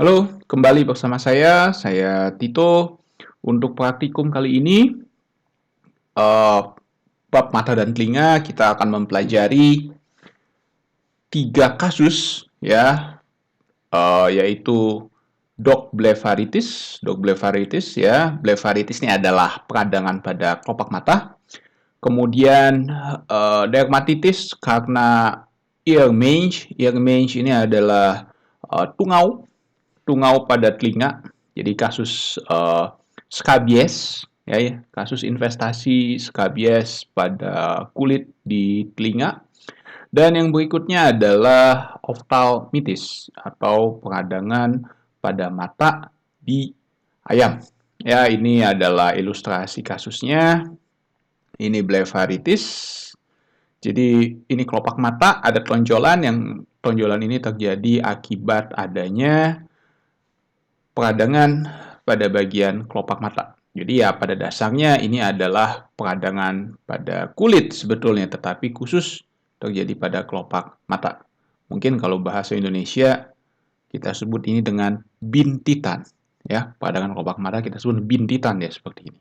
Halo, kembali bersama saya Tito. Untuk praktikum kali ini, eh, bab mata dan telinga, kita akan mempelajari tiga kasus, ya, yaitu blefaritis. Blefaritis, ya, blefaritis ini adalah peradangan pada kelopak mata. Kemudian dermatitis karena ear mange. Ear mange ini adalah tungau pada telinga. Jadi kasus skabies, ya, kasus investasi skabies pada kulit di telinga. Dan yang berikutnya adalah oftalmitis atau peradangan pada mata di ayam. Ya, ini adalah ilustrasi kasusnya. Ini blefaritis. Jadi ini kelopak mata ada tonjolan, yang tonjolan ini terjadi akibat adanya peradangan pada bagian kelopak mata. Jadi ya pada dasarnya ini adalah peradangan pada kulit sebetulnya, tetapi khusus terjadi pada kelopak mata. Mungkin kalau bahasa Indonesia kita sebut ini dengan bintitan, ya, peradangan kelopak mata kita sebut bintitan, ya, seperti ini.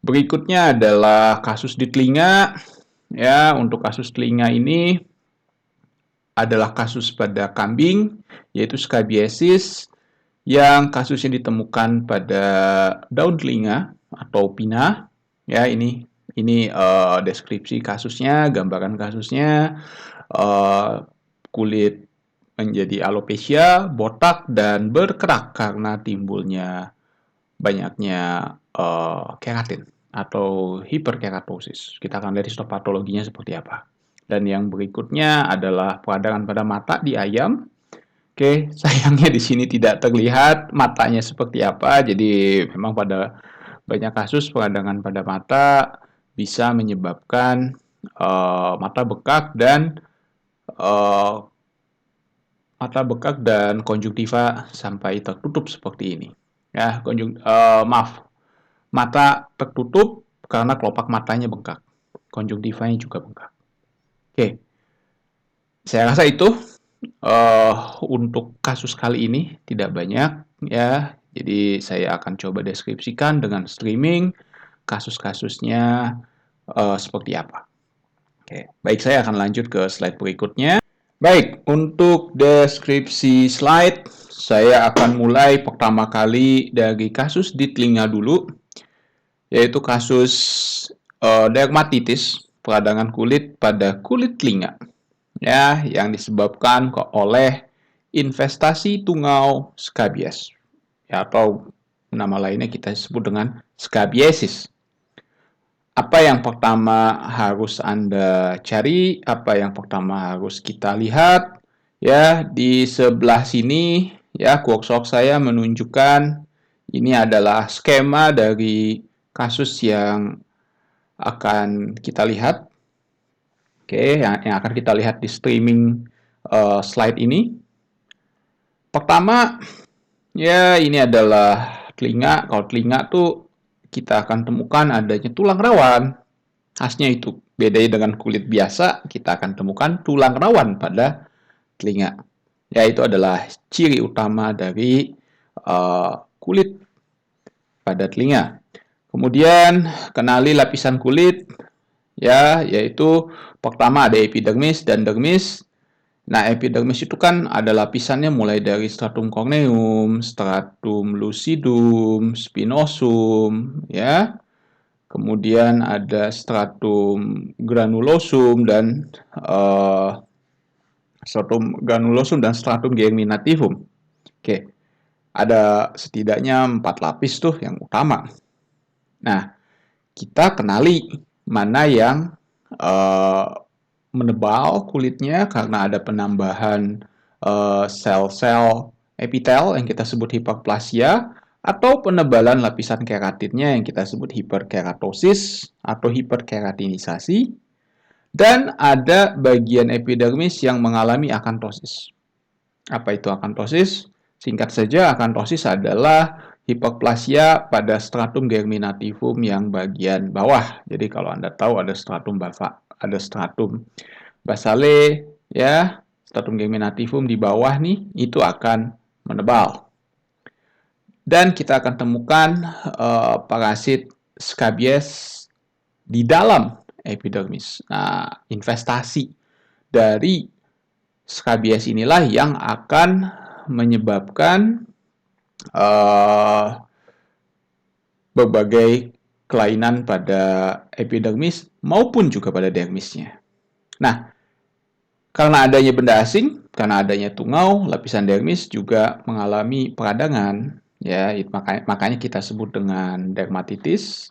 Berikutnya adalah kasus di telinga, ya. Untuk kasus telinga ini adalah kasus pada kambing, yaitu skabiesis, yang kasusnya ditemukan pada daun telinga atau pinna. Ya, ini deskripsi kasusnya, gambaran kasusnya. Kulit menjadi alopecia, botak, dan berkerak karena timbulnya banyaknya keratin atau hiperkeratosis. Kita akan lihat histopatologinya seperti apa. Dan yang berikutnya adalah peradangan pada mata di ayam. Oke, sayangnya di sini tidak terlihat matanya seperti apa. Jadi memang pada banyak kasus peradangan pada mata bisa menyebabkan mata bengkak dan uh, konjungtiva sampai tertutup seperti ini. Ya, maaf, mata tertutup karena kelopak matanya bengkak. Konjungtivanya juga bengkak. Oke, saya rasa itu untuk kasus kali ini tidak banyak, ya. Jadi saya akan coba deskripsikan dengan streaming kasus-kasusnya seperti apa. Oke, baik, saya akan lanjut ke slide berikutnya. Baik, untuk deskripsi slide saya akan mulai pertama kali dari kasus di telinga dulu, yaitu kasus dermatitis, peradangan kulit pada kulit telinga, ya, yang disebabkan oleh investasi tungau skabies, ya, atau nama lainnya kita sebut dengan skabiesis. Apa yang pertama harus Anda cari, apa yang pertama harus kita lihat, ya, di sebelah sini, ya, workshop saya menunjukkan ini adalah skema dari kasus yang akan kita lihat. Oke, yang akan kita lihat di streaming slide ini. Pertama, ya, ini adalah telinga. Kalau telinga tuh kita akan temukan adanya tulang rawan. Khasnya itu, bedanya dengan kulit biasa, kita akan temukan tulang rawan pada telinga. Ya, itu adalah ciri utama dari kulit pada telinga. Kemudian kenali lapisan kulit, ya, yaitu pertama ada epidermis dan dermis. Nah, epidermis itu kan ada lapisannya mulai dari stratum corneum, stratum lucidum, spinosum, ya. Kemudian ada stratum granulosum dan stratum germinativum. Oke, ada setidaknya 4 lapis tuh yang utama. Nah, kita kenali mana yang menebal kulitnya karena ada penambahan sel-sel epitel yang kita sebut hiperplasia, atau penebalan lapisan keratinnya yang kita sebut hiperkeratosis atau hiperkeratinisasi, dan ada bagian epidermis yang mengalami akantosis. Apa itu akantosis? Singkat saja, akantosis adalah hiperplasia pada stratum germinativum yang bagian bawah. Jadi kalau Anda tahu ada stratum basale, ya, stratum germinativum di bawah nih, itu akan menebal. Dan kita akan temukan parasit scabies di dalam epidermis. Nah, investasi dari scabies inilah yang akan menyebabkan berbagai kelainan pada epidermis maupun juga pada dermisnya. Nah, karena adanya benda asing, karena adanya tungau, lapisan dermis juga mengalami peradangan. Ya, makanya kita sebut dengan dermatitis.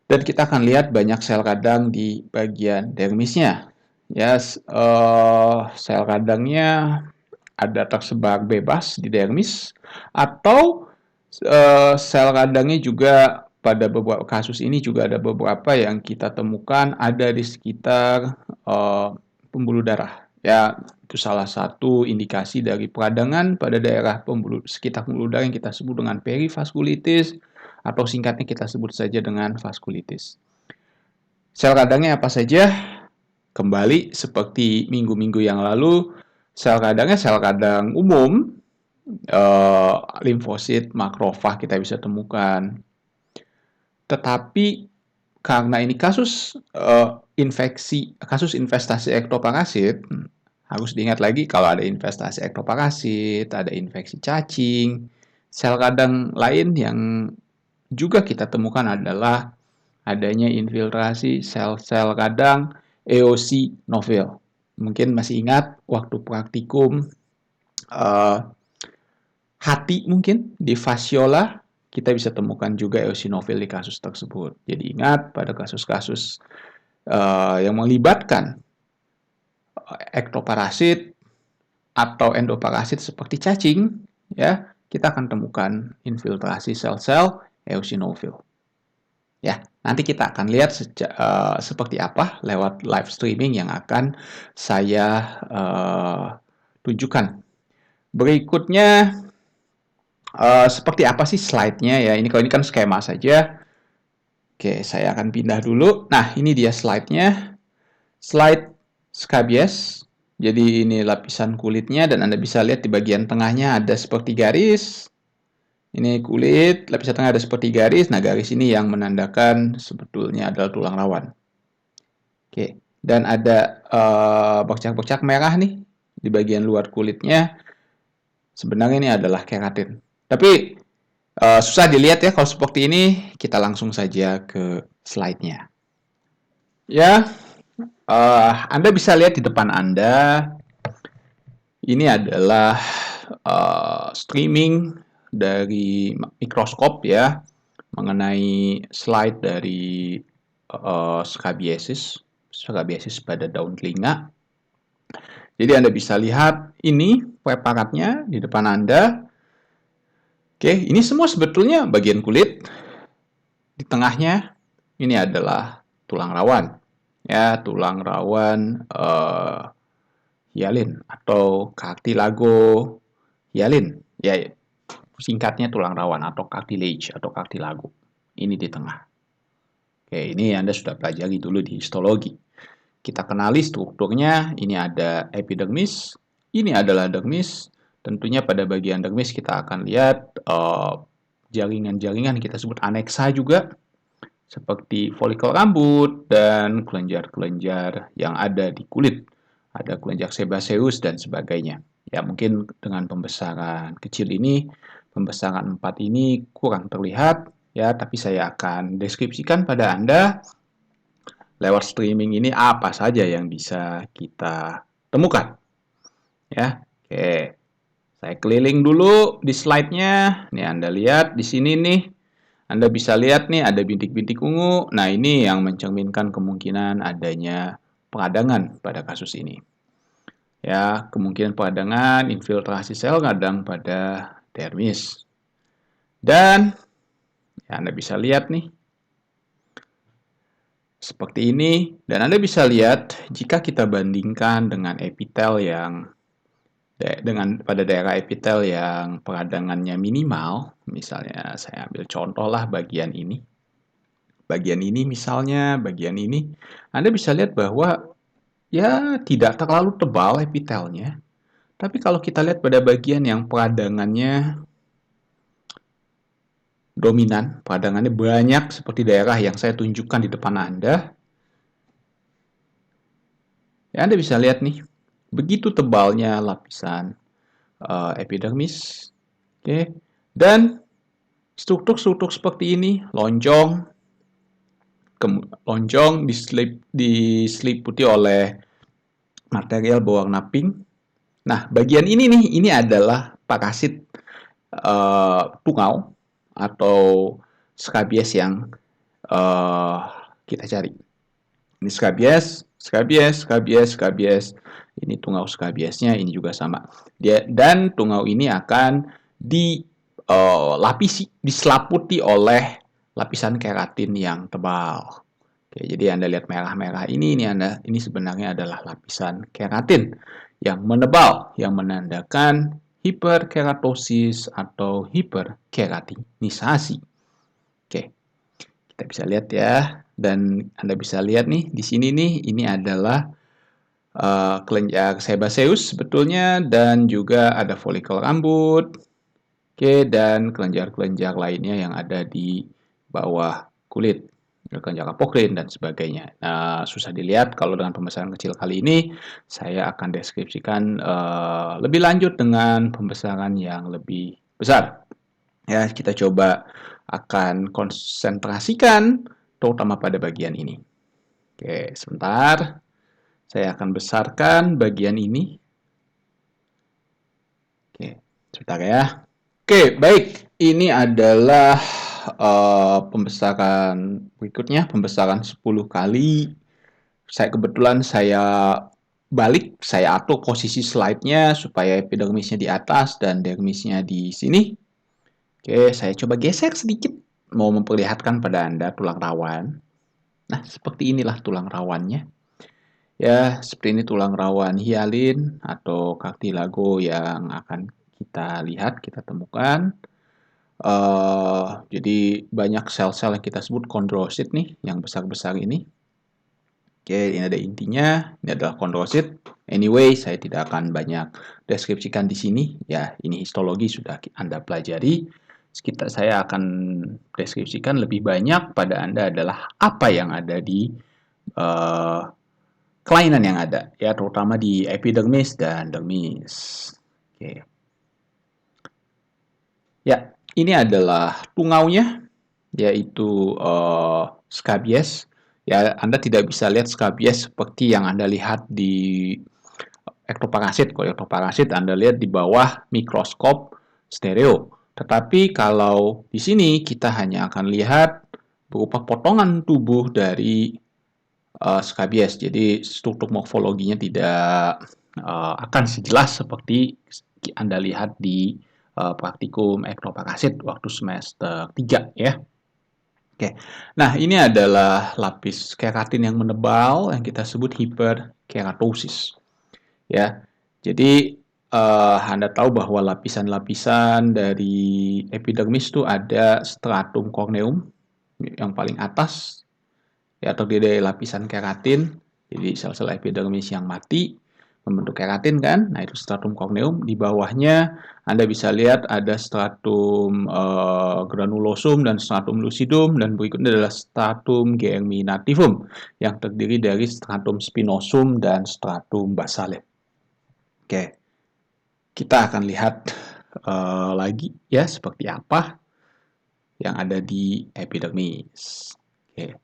Dan kita akan lihat banyak sel radang di bagian dermisnya. Ya, sel radangnya ada tersebar bebas di dermis, atau sel radangnya juga pada beberapa kasus ini juga ada beberapa yang kita temukan ada di sekitar pembuluh darah. Ya, itu salah satu indikasi dari peradangan pada daerah sekitar pembuluh darah yang kita sebut dengan perivaskulitis, atau singkatnya kita sebut saja dengan vaskulitis. Sel radangnya apa saja? Kembali seperti minggu-minggu yang lalu, sel radangnya sel radang umum, limfosit, makrofag kita bisa temukan. Tetapi karena ini kasus kasus investasi ektoparasit, harus diingat lagi kalau ada investasi ektoparasit, ada infeksi cacing, sel radang lain yang juga kita temukan adalah adanya infiltrasi sel-sel radang eosinofil. Mungkin masih ingat waktu praktikum hati mungkin di fasciola kita bisa temukan juga eosinofil di kasus tersebut. Jadi ingat pada kasus-kasus yang melibatkan ektoparasit atau endoparasit seperti cacing, ya kita akan temukan infiltrasi sel-sel eosinofil. Ya, nanti kita akan lihat seperti apa lewat live streaming yang akan saya tunjukkan. Berikutnya, seperti apa sih slide-nya ya? Kalau ini kan skema saja. Oke, saya akan pindah dulu. Nah, ini dia slide-nya. Slide scabies. Jadi ini lapisan kulitnya dan Anda bisa lihat di bagian tengahnya ada seperti garis. Ini kulit, lapisan tengah ada seperti garis. Nah, garis ini yang menandakan sebetulnya adalah tulang rawan. Oke, dan ada bercak-bercak merah nih di bagian luar kulitnya. Sebenarnya ini adalah keratin. Tapi susah dilihat ya kalau seperti ini. Kita langsung saja ke slide-nya. Ya, Anda bisa lihat di depan Anda. Ini adalah streaming dari mikroskop ya mengenai slide dari scabies pada daun telinga. Jadi Anda bisa lihat ini preparatnya di depan Anda. Oke, ini semua sebetulnya bagian kulit. Di tengahnya ini adalah tulang rawan. Ya, tulang rawan hialin atau cartilago hialin. Ya, singkatnya tulang rawan atau cartilage atau cartilago. Ini di tengah. Oke, ini Anda sudah pelajari dulu di histologi. Kita kenali strukturnya. Ini ada epidermis, ini adalah dermis. Tentunya pada bagian dermis kita akan lihat jaringan-jaringan kita sebut aneksa juga, seperti folikel rambut dan kelenjar-kelenjar yang ada di kulit. Ada kelenjar sebaceus dan sebagainya. Ya, mungkin dengan pembesaran kecil ini, pembesaran 4 ini kurang terlihat, ya, tapi saya akan deskripsikan pada Anda lewat streaming ini apa saja yang bisa kita temukan. Ya, oke. Saya keliling dulu di slide-nya. Nih Anda lihat di sini nih. Anda bisa lihat nih ada bintik-bintik ungu. Nah, ini yang mencerminkan kemungkinan adanya peradangan pada kasus ini. Ya, kemungkinan peradangan infiltrasi sel radang pada dermis. Dan ya, Anda bisa lihat nih seperti ini, dan Anda bisa lihat jika kita bandingkan dengan epitel yang pada daerah epitel yang peradangannya minimal, misalnya saya ambil contoh lah bagian ini. Bagian ini misalnya, bagian ini, Anda bisa lihat bahwa ya tidak terlalu tebal epitelnya, Tapi kalau kita lihat pada bagian yang peradangannya dominan, peradangannya banyak seperti daerah yang saya tunjukkan di depan Anda, ya Anda bisa lihat nih, begitu tebalnya lapisan epidermis, oke, dan struktur-struktur seperti ini, lonjong diseliputi oleh material berwarna pink. Nah, bagian ini nih, ini adalah parasit tungau atau skabies yang kita cari. Ini skabies. Ini tungau skabiesnya, ini juga sama. Dan tungau ini akan diselaputi oleh lapisan keratin yang tebal. Oke, jadi Anda lihat merah-merah ini sebenarnya adalah lapisan keratin yang menebal, yang menandakan hiperkeratosis atau hiperkeratinisasi. Oke, kita bisa lihat ya, dan Anda bisa lihat nih di sini nih, ini adalah kelenjar sebaceous sebetulnya, dan juga ada folikel rambut, oke, dan kelenjar-kelenjar lainnya yang ada di bawah kulit, kelenjar apokrin dan sebagainya. Nah, susah dilihat kalau dengan pembesaran kecil kali ini. Saya akan deskripsikan lebih lanjut dengan pembesaran yang lebih besar. Ya, kita coba akan konsentrasikan terutama pada bagian ini. Oke, sebentar. Saya akan besarkan bagian ini. Oke, sebentar ya. Oke, baik. Ini adalah pembesaran berikutnya, pembesaran 10 kali. Kebetulan saya atur posisi slide-nya supaya epidermisnya di atas dan dermisnya di sini. Oke, saya coba geser sedikit, mau memperlihatkan pada Anda tulang rawan. Nah, seperti inilah tulang rawannya. Ya, seperti ini tulang rawan hialin atau cartilago yang akan kita lihat, kita temukan. Jadi banyak sel-sel yang kita sebut kondrosit nih, yang besar-besar ini. Oke, ini ada intinya, ini adalah kondrosit. Anyway, saya tidak akan banyak deskripsikan di sini. Ya, ini histologi sudah Anda pelajari. Saya akan deskripsikan lebih banyak pada Anda adalah apa yang ada di kelainan yang ada, ya, terutama di epidermis dan dermis. Oke. Ya, ini adalah tungaunya, yaitu skabies. Ya, Anda tidak bisa lihat skabies seperti yang Anda lihat di ektoparasit. Kalau ektoparasit Anda lihat di bawah mikroskop stereo. Tetapi kalau di sini kita hanya akan lihat berupa potongan tubuh dari skabies. Jadi struktur morfologinya tidak akan sejelas seperti Anda lihat di praktikum ektoparasit waktu semester 3 ya. Oke. Nah, ini adalah lapis keratin yang menebal yang kita sebut hiperkeratosis. Ya. Jadi Anda tahu bahwa lapisan-lapisan dari epidermis itu ada stratum corneum yang paling atas, ya, terdiri dari lapisan keratin. Jadi sel-sel epidermis yang mati membentuk keratin kan. Nah, itu stratum corneum. Di bawahnya Anda bisa lihat ada stratum granulosum dan stratum lucidum, dan berikutnya adalah stratum germinativum yang terdiri dari stratum spinosum dan stratum basale. Oke. Kita akan lihat lagi ya seperti apa yang ada di epidermis. Oke.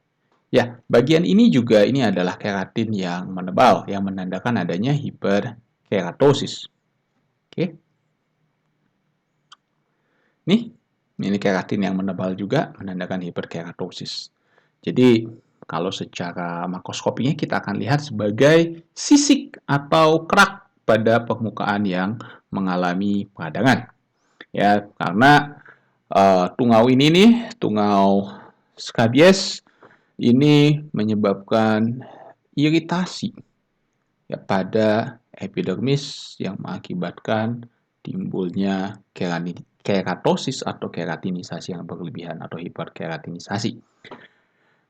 Ya, bagian ini juga ini adalah keratin yang menebal, yang menandakan adanya hiperkeratosis. Oke. Ini keratin yang menebal juga menandakan hiperkeratosis. Jadi, kalau secara makroskopinya kita akan lihat sebagai sisik atau kerak pada permukaan yang mengalami peradangan. Ya, karena tungau ini nih, tungau skabies ini menyebabkan iritasi ya pada epidermis yang mengakibatkan timbulnya keratosis atau keratinisasi yang berlebihan atau hiperkeratinisasi.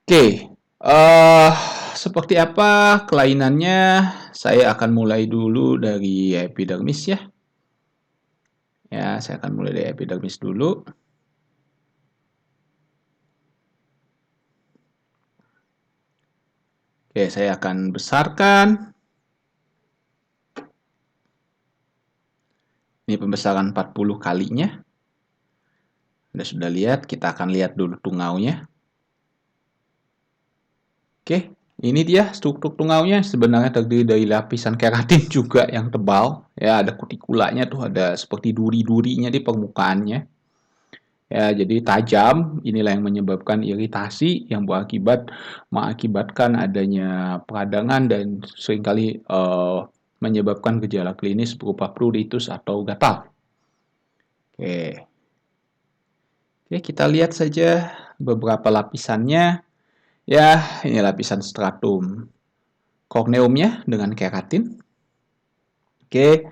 Oke, Eh, Seperti apa kelainannya? Saya akan mulai dulu dari epidermis ya. Ya, saya akan mulai dari epidermis dulu. Oke, saya akan besarkan. Ini pembesaran 40 kalinya. Anda sudah lihat, kita akan lihat dulu tungaunya. Oke, ini dia struktur tungaunya. Sebenarnya terdiri dari lapisan keratin juga yang tebal. Ya, ada kutikulanya tuh, ada seperti duri-durinya di permukaannya. Ya, jadi tajam. Inilah yang menyebabkan iritasi yang mengakibatkan adanya peradangan dan seringkali menyebabkan gejala klinis berupa pruritus atau gatal. Oke. Oke, kita lihat saja beberapa lapisannya. Ya, ini lapisan stratum korneumnya dengan keratin. Oke,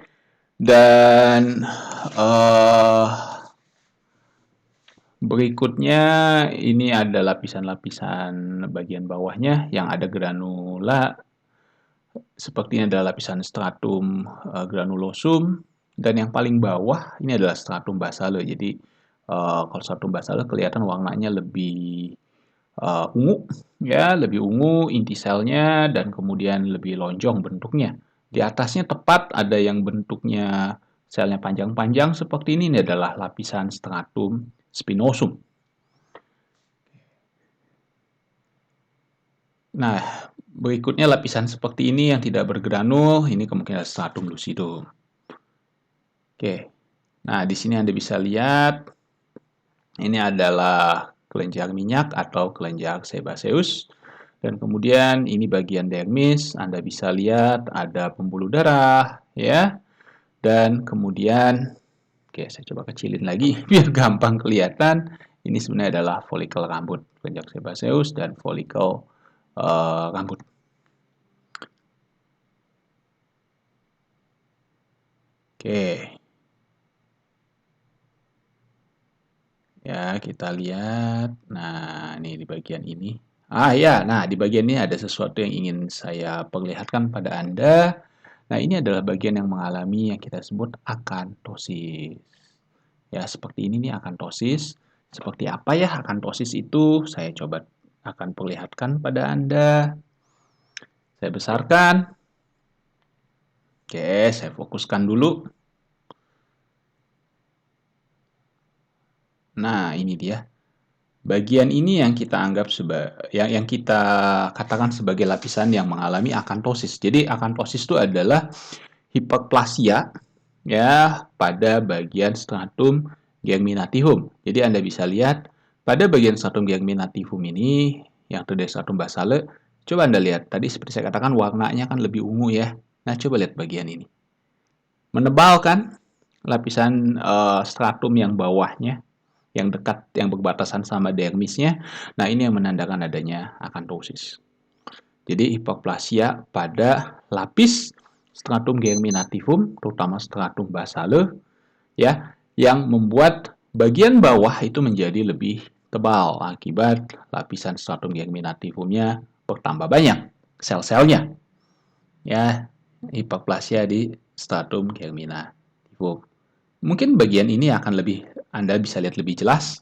dan uh, berikutnya ini ada lapisan-lapisan bagian bawahnya yang ada granula. Seperti ini adalah lapisan stratum granulosum. Dan yang paling bawah ini adalah stratum basale. Jadi kalau stratum basale kelihatan warnanya lebih ungu, ya lebih ungu inti selnya dan kemudian lebih lonjong bentuknya. Di atasnya tepat ada yang bentuknya selnya panjang-panjang seperti ini adalah lapisan stratum spinosum. Nah, berikutnya lapisan seperti ini yang tidak bergranul, ini kemungkinan stratum lucidum. Oke. Nah, di sini Anda bisa lihat ini adalah kelenjar minyak atau kelenjar sebaceous. Dan kemudian ini bagian dermis, Anda bisa lihat ada pembuluh darah, ya. Dan kemudian, oke saya coba kecilin lagi biar gampang kelihatan. Ini sebenarnya adalah folikel rambut, kelenjar sebaceous dan folikel rambut. Oke, ya kita lihat. Nah, ini di bagian ini. Ya, nah di bagian ini ada sesuatu yang ingin saya perlihatkan pada Anda. Nah, ini adalah bagian yang mengalami yang kita sebut akantosis. Ya, seperti ini nih akantosis. Seperti apa ya akantosis itu? Saya coba akan perlihatkan pada Anda. Saya besarkan. Oke, saya fokuskan dulu. Nah, ini dia. Bagian ini yang kita anggap yang kita katakan sebagai lapisan yang mengalami akantosis. Jadi akantosis itu adalah hiperplasia ya pada bagian stratum germinativum. Jadi Anda bisa lihat pada bagian stratum germinativum ini yang terdiri dari stratum basale, coba Anda lihat tadi seperti saya katakan warnanya kan lebih ungu ya. Nah, coba lihat bagian ini. Menebal kan lapisan stratum yang bawahnya yang dekat yang berbatasan sama dermisnya. Nah, ini yang menandakan adanya akantosis. Jadi hiperplasia pada lapis stratum germinativum, terutama stratum basale, ya, yang membuat bagian bawah itu menjadi lebih tebal akibat lapisan stratum germinativumnya bertambah banyak sel-selnya. Ya, hiperplasia di stratum germinativum. Mungkin bagian ini akan lebih Anda bisa lihat lebih jelas.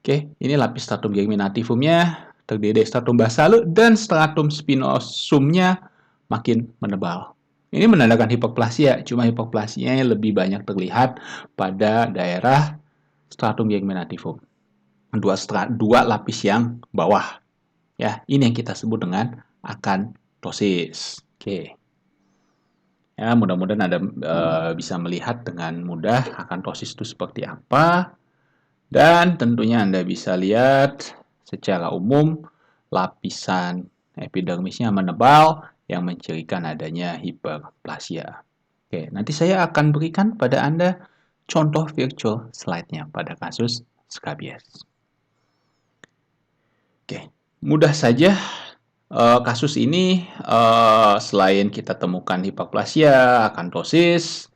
Oke, ini lapis stratum germinativumnya terdiri dari stratum basale dan stratum spinosumnya makin menebal. Ini menandakan hiperplasia, cuma hiperplasianya lebih banyak terlihat pada daerah stratum germinativum. Dua lapis yang bawah. Ya, ini yang kita sebut dengan akantosis. Oke. Ya, mudah-mudahan Anda bisa melihat dengan mudah akantosis itu seperti apa. Dan tentunya Anda bisa lihat secara umum lapisan epidermisnya menebal yang mencirikan adanya hiperplasia. Oke, nanti saya akan berikan pada Anda contoh virtual slide-nya pada kasus skabies. Oke, mudah saja kasus ini selain kita temukan hiperplasia, akantosis,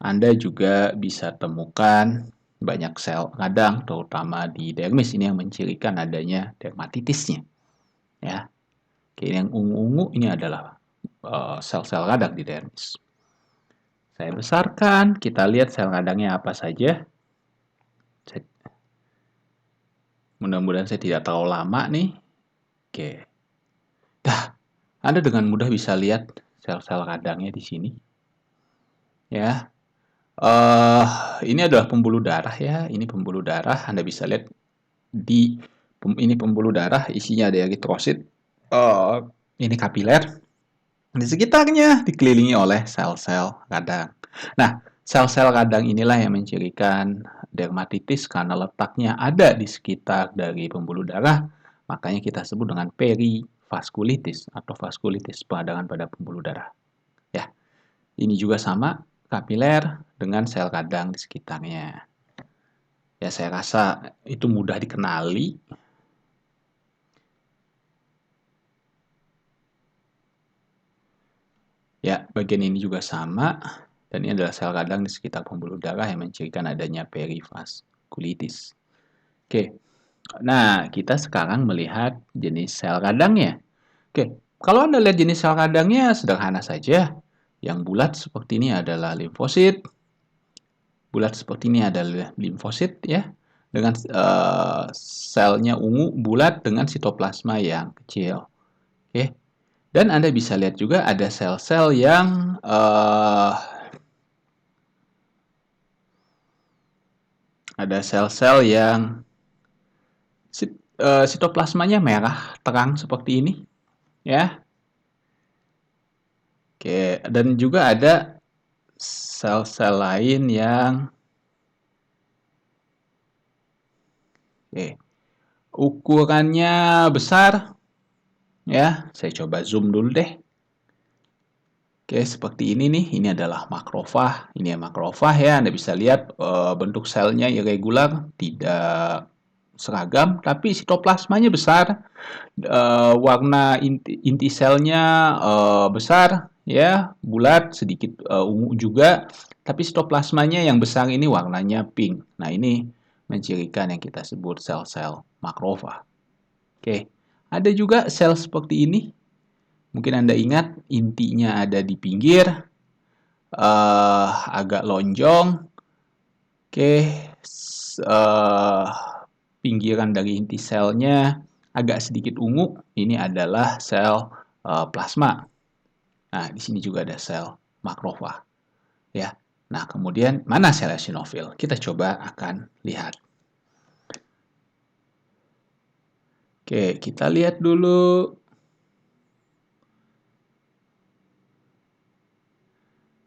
Anda juga bisa temukan banyak sel radang terutama di dermis ini yang mencirikan adanya dermatitisnya. ya. Oke, yang ungu-ungu ini adalah sel-sel radang di dermis. Saya besarkan, kita lihat sel radangnya apa saja. Mudah-mudahan saya tidak terlalu lama nih. Oke. Dah, Anda dengan mudah bisa lihat sel-sel radangnya di sini. Ya. Ini adalah pembuluh darah ya. Ini pembuluh darah. Anda bisa lihat di ini pembuluh darah, isinya ada eritrosit. Ini kapiler. Di sekitarnya dikelilingi oleh sel-sel radang. Nah, sel-sel radang inilah yang mencirikan dermatitis karena letaknya ada di sekitar dari pembuluh darah, makanya kita sebut dengan perivaskulitis atau vaskulitis, peradangan pada pembuluh darah. Ya, ini juga sama kapiler dengan sel radang di sekitarnya. Ya, saya rasa itu mudah dikenali. Ya, bagian ini juga sama. Dan ini adalah sel radang di sekitar pembuluh darah yang mencirikan adanya perivaskulitis. Oke, nah kita sekarang melihat jenis sel radangnya. Oke, kalau Anda lihat jenis sel radangnya sederhana saja. Yang bulat seperti ini adalah limfosit. Bulat seperti ini adalah limfosit ya. Dengan selnya ungu bulat dengan sitoplasma yang kecil. Oke. Dan Anda bisa lihat juga ada sel-sel yang sitoplasmanya merah terang seperti ini, ya. Oke, dan juga ada sel-sel lain yang ukurannya besar, ya. Saya coba zoom dulu deh. Oke, seperti ini nih. Ini adalah makrofag. Ini makrofag ya. Anda bisa lihat bentuk selnya irregular, tidak seragam, tapi sitoplasmanya besar. Warna inti selnya besar, ya, bulat, sedikit ungu juga. Tapi sitoplasmanya yang besar ini warnanya pink. Nah, ini mencirikan yang kita sebut sel-sel makrofag. Oke, ada juga sel seperti ini. Mungkin Anda ingat intinya ada di pinggir, agak lonjong. Oke, pinggiran dari inti selnya agak sedikit ungu. Ini adalah sel plasma. Nah, di sini juga ada sel makrofag. Ya. Nah, kemudian mana sel eosinofil? Kita coba akan lihat. Oke, kita lihat dulu.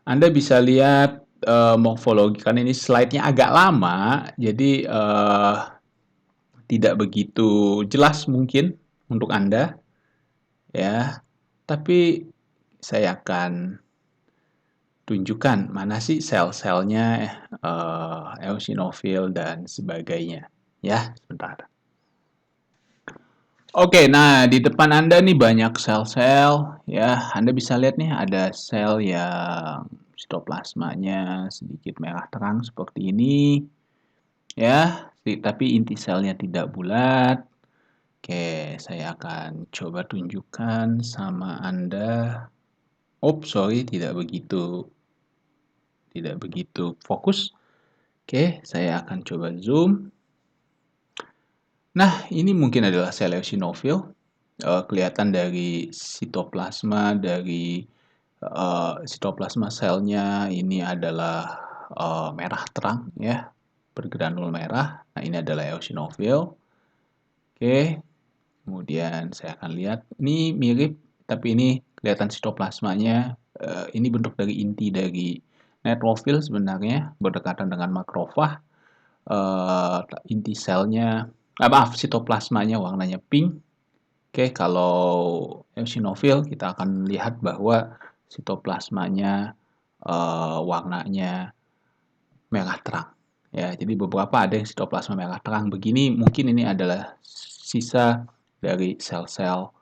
Anda bisa lihat morfologi, karena ini slide-nya agak lama, jadi tidak begitu jelas mungkin untuk Anda, ya. Tapi saya akan tunjukkan mana sih sel-selnya eosinofil dan sebagainya. Ya, sebentar. Oke, nah di depan Anda nih banyak sel-sel, ya. Anda bisa lihat nih ada sel yang sitoplasmanya sedikit merah terang seperti ini, ya. Tapi inti selnya tidak bulat. Oke, saya akan coba tunjukkan sama Anda. Oh, sorry, tidak begitu fokus. Oke, saya akan coba zoom. Nah, ini mungkin adalah sel eosinofil. Kelihatan dari sitoplasma, sitoplasma selnya ini adalah merah terang, ya, bergranul merah. Nah, ini adalah eosinofil. Oke, kemudian saya akan lihat. Ini mirip, tapi ini kelihatan sitoplasmanya. Ini bentuk dari inti dari neutrofil sebenarnya, berdekatan dengan makrofag. Inti selnya, maaf, sitoplasmanya warnanya pink. Oke, kalau eosinofil kita akan lihat bahwa sitoplasmanya warnanya merah terang. Ya, jadi beberapa ada yang sitoplasma merah terang begini, mungkin ini adalah sisa dari sel-sel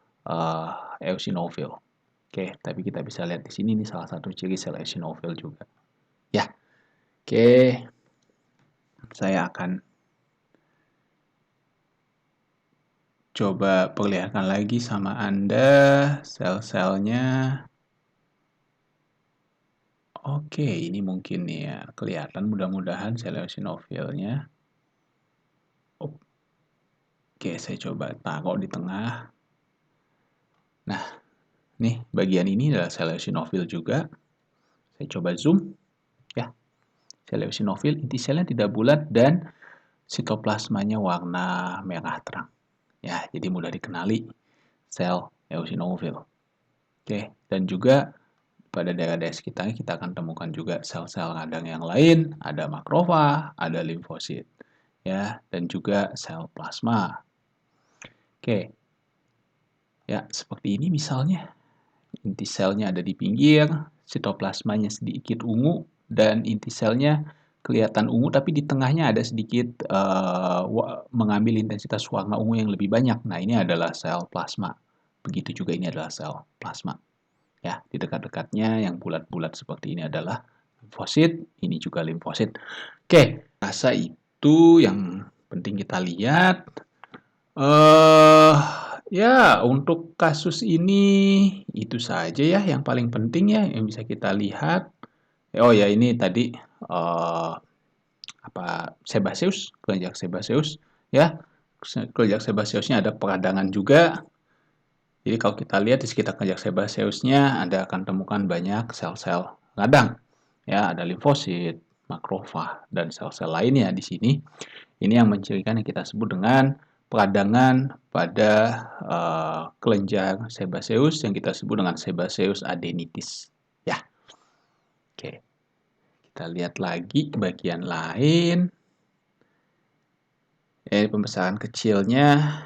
eosinofil. Oke, tapi kita bisa lihat di sini ini salah satu ciri sel eosinofil juga. Ya, oke, saya akan coba perlihatkan lagi sama Anda sel-selnya. Oke, ini mungkin nih ya, kelihatan mudah-mudahan sel eosinofilnya. Oke, saya coba taruh di tengah. Nah, nih bagian ini adalah sel eosinofil juga. Saya coba zoom. Ya, sel eosinofil, inti selnya tidak bulat dan sitoplasmanya warna merah terang. Ya, jadi mudah dikenali sel eosinofil. Oke, dan juga pada daerah-daerah sekitarnya kita akan temukan juga sel-sel radang yang lain, ada makrofag, ada limfosit, ya, dan juga sel plasma. Oke, ya seperti ini misalnya, inti selnya ada di pinggir, sitoplasmanya sedikit ungu, dan inti selnya kelihatan ungu, tapi di tengahnya ada sedikit mengambil intensitas warna ungu yang lebih banyak. Nah, ini adalah sel plasma. Begitu juga ini adalah sel plasma. Ya, di dekat-dekatnya yang bulat-bulat seperti ini adalah limfosit, ini juga limfosit. Oke, rasa itu yang penting kita lihat. Ya, untuk kasus ini itu saja ya yang paling penting ya yang bisa kita lihat. Oh ya, ini tadi sebaceous, kelenjar sebaceous ya. Kelenjar sebaceousnya ada peradangan juga. Jadi kalau kita lihat di sekitar kelenjar sebaceousnya, Anda akan temukan banyak sel-sel radang. Ya, ada limfosit, makrofag, dan sel-sel lainnya di sini. Ini yang mencirikan yang kita sebut dengan peradangan pada kelenjar sebaceous yang kita sebut dengan sebaceous adenitis. Ya, oke. Kita lihat lagi bagian lain. Ini pembesaran kecilnya.